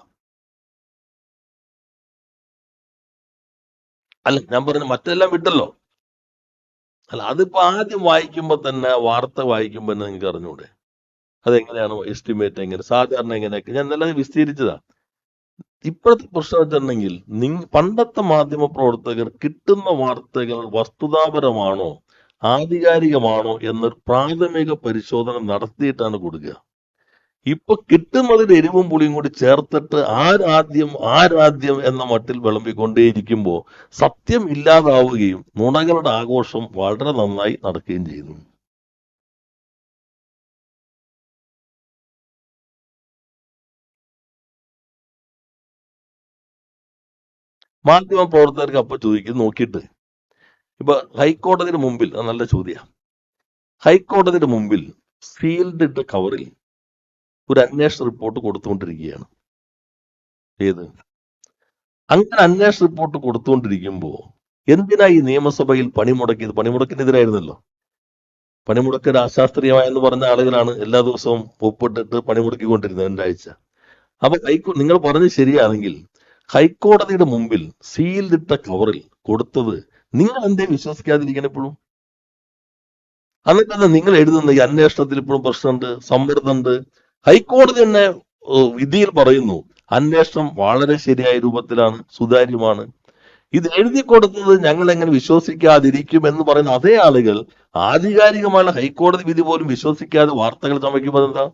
അല്ല, ഞാൻ പറഞ്ഞ മറ്റെല്ലാം വിട്ടല്ലോ. അല്ല, അതിപ്പോ ആദ്യം വായിക്കുമ്പോ തന്നെ, വാർത്ത വായിക്കുമ്പോ തന്നെ നിങ്ങൾക്ക് അറിഞ്ഞൂടെ അതെങ്ങനെയാണ് എസ്റ്റിമേറ്റ്, എങ്ങനെ സാധാരണ എങ്ങനെയൊക്കെ ഞാൻ നല്ല വിസ്തീരിച്ചതാ. ഇപ്പോഴത്തെ പ്രശ്നം വെച്ചിട്ടുണ്ടെങ്കിൽ പണ്ടത്തെ മാധ്യമ പ്രവർത്തകർ കിട്ടുന്ന വാർത്തകൾ വസ്തുതാപരമാണോ ആധികാരികമാണോ എന്നൊരു പ്രാഥമിക പരിശോധന നടത്തിയിട്ടാണ് കൊടുക്കുക. ഇപ്പൊ കിട്ടുന്നതിൽ എരിവും പുളിയും കൂടി ചേർത്തിട്ട് ആരാദ്യം എന്ന മട്ടിൽ വിളമ്പിക്കൊണ്ടേയിരിക്കുമ്പോ സത്യം ഇല്ലാതാവുകയും നുണകളുടെ ആഘോഷം വളരെ നന്നായി നടക്കുകയും ചെയ്യുന്നു. മാധ്യമ പ്രവർത്തകർക്ക് അപ്പൊ ചോദിക്കും നോക്കിയിട്ട്. ഇപ്പൊ ഹൈക്കോടതിയുടെ മുമ്പിൽ, നല്ല ചോദ്യം, ഹൈക്കോടതിയുടെ മുമ്പിൽ സീൽഡ് ഇട്ട കവറിൽ ഒരു അന്വേഷണ റിപ്പോർട്ട് കൊടുത്തുകൊണ്ടിരിക്കുകയാണ്. ഏത്? അങ്ങനെ അന്വേഷണ റിപ്പോർട്ട് കൊടുത്തുകൊണ്ടിരിക്കുമ്പോ എന്തിനാ ഈ നിയമസഭയിൽ പണിമുടക്കിയത്? പണിമുടക്കിനെതിരായിരുന്നല്ലോ. പണിമുടക്ക് അശാസ്ത്രീയമായെന്ന് പറഞ്ഞ ആളുകളാണ് എല്ലാ ദിവസവും ഒപ്പിട്ടിട്ട് പണിമുടക്കിക്കൊണ്ടിരുന്നത് 2 ആഴ്ച. അപ്പൊ നിങ്ങൾ പറഞ്ഞത് ശരിയാണെങ്കിൽ ഹൈക്കോടതിയുടെ മുമ്പിൽ സീൽഡ് ഇട്ട കവറിൽ കൊടുത്തത് നിങ്ങൾ എന്തേ വിശ്വസിക്കാതിരിക്കണം ഇപ്പോഴും? എന്നിട്ട് നിങ്ങൾ എഴുതുന്ന ഈ അന്വേഷണത്തിൽ ഇപ്പോഴും പ്രശ്നമുണ്ട്, സമ്മർദ്ദമുണ്ട്. ഹൈക്കോടതി തന്നെ വിധിയിൽ പറയുന്നു അന്വേഷണം വളരെ ശരിയായ രൂപത്തിലാണ്, സുതാര്യമാണ്. ഇത് എഴുതി കൊടുത്തത് ഞങ്ങൾ എങ്ങനെ വിശ്വസിക്കാതിരിക്കും എന്ന് പറയുന്ന അതേ ആളുകൾ ആധികാരികമായ ഹൈക്കോടതി വിധി പോലും വിശ്വസിക്കാതെ വാർത്തകൾ ചമയ്ക്കുമ്പോൾ എന്താ?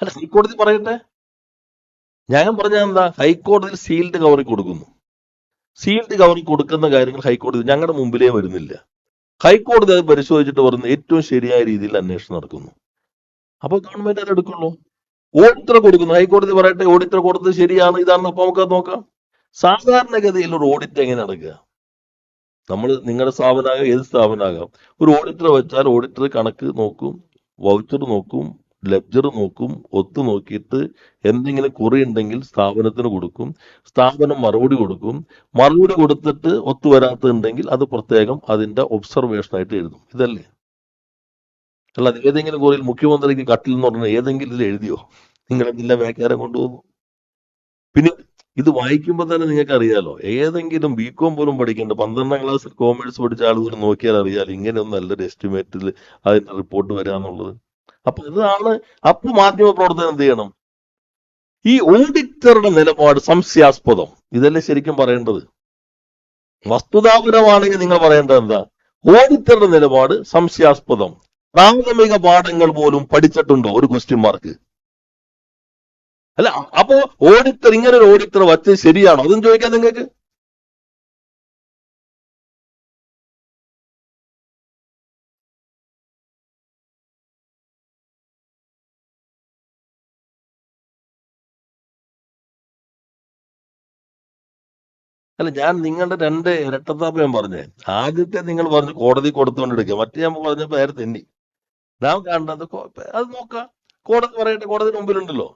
അല്ല, ഹൈക്കോടതി പറയട്ടെ. ഞാൻ പറഞ്ഞ എന്താ, ഹൈക്കോടതിയിൽ സീൽഡ് കവറിൽ കൊടുക്കുന്നു. സീൽഡ് കവറിൽ കൊടുക്കുന്ന കാര്യങ്ങൾ ഹൈക്കോടതി ഞങ്ങളുടെ മുമ്പിലേ വരുന്നില്ല. ഹൈക്കോടതി അത് പരിശോധിച്ചിട്ട് പറയുന്നത് ഏറ്റവും ശരിയായ രീതിയിൽ അന്വേഷണം നടക്കുന്നു. അപ്പൊ ഗവൺമെന്റ് അത് എടുക്കുള്ളൂ. ഓഡിറ്റർ കൊടുക്കുന്നു, ഹൈക്കോടതി പറയട്ടെ ഓഡിറ്റർ കൊടുത്തത് ശരിയാണ്, ഇതാണ്, അപ്പൊ നമുക്ക് അത് നോക്കാം. സാധാരണഗതിയിൽ ഒരു ഓഡിറ്റ് എങ്ങനെ നടക്കുക? നിങ്ങളുടെ സ്ഥാപനമാകാം, ഏത് സ്ഥാപനമാകാം, ഒരു ഓഡിറ്റർ വെച്ചാൽ ഓഡിറ്റർ കണക്ക് നോക്കും, വൗച്ചർ നോക്കും, ലെഡ്ജർ നോക്കും, ഒത്തു നോക്കിയിട്ട് എന്തെങ്കിലും കുറി ഉണ്ടെങ്കിൽ സ്ഥാപനത്തിന് കൊടുക്കും, സ്ഥാപനം മറുപടി കൊടുക്കും, മറുപടി കൊടുത്തിട്ട് ഒത്തു വരാത്തതുണ്ടെങ്കിൽ അത് പ്രത്യേകം അതിന്റെ ഒബ്സർവേഷൻ ആയിട്ട് എഴുതും. ഇതല്ലേ? അല്ലാതെ ഏതെങ്കിലും കുറിയിൽ മുഖ്യമന്ത്രിക്ക് കട്ടിൽ എന്ന് പറഞ്ഞാൽ ഏതെങ്കിലും ഇതിൽ എഴുതിയോ? നിങ്ങൾ എന്തെല്ലാം വ്യാഖ്യാനം കൊണ്ടുപോകുന്നു. പിന്നെ ഇത് വായിക്കുമ്പോൾ തന്നെ നിങ്ങൾക്ക് അറിയാലോ, ഏതെങ്കിലും ബികോം പോലും പഠിക്കേണ്ട 12ാം ക്ലാസ്സിൽ കോമേഴ്സ് പഠിച്ച ആളുകൾ നോക്കിയാൽ അറിയാലോ ഇങ്ങനെയൊന്നും നല്ലൊരു എസ്റ്റിമേറ്റിൽ അതിന്റെ റിപ്പോർട്ട് വരാന്നുള്ളത്. അപ്പൊ ഇതാണ്. അപ്പൊ മാധ്യമ പ്രവർത്തനം എന്ത് ചെയ്യണം? ഈ ഓഡിറ്ററുടെ നിലപാട് സംശയാസ്പദം, ഇതല്ലേ ശരിക്കും പറയേണ്ടത്. വസ്തുതാപരമാണെങ്കിൽ നിങ്ങൾ പറയേണ്ടത് എന്താ? ഓഡിറ്ററുടെ നിലപാട് സംശയാസ്പദം. പ്രാഥമിക പാഠങ്ങൾ പോലും പഠിച്ചിട്ടുണ്ടോ? ഒരു ക്വസ്റ്റ്യൻ മാർക്ക്. അല്ല, അപ്പോ ഓഡിറ്റർ, ഇങ്ങനെ ഒരു ഓഡിറ്റർ വച്ചത് ശരിയാണോ? അതും ചോദിക്കാൻ നിങ്ങൾക്ക്. അല്ല, ഞാൻ നിങ്ങളുടെ 2 ഇരട്ടത്താപ്പ് ഞാൻ പറഞ്ഞേ. ആദ്യത്തെ നിങ്ങൾ പറഞ്ഞു കോടതി കൊടുത്തുകൊണ്ടെടുക്കുക, മറ്റേ ഞാൻ പറഞ്ഞപ്പോ നേരെ തെന്നി. ഞാൻ കാണുന്നത് അത് നോക്കാം, കോടതി പറയട്ടെ, കോടതി മുമ്പിലുണ്ടല്ലോ.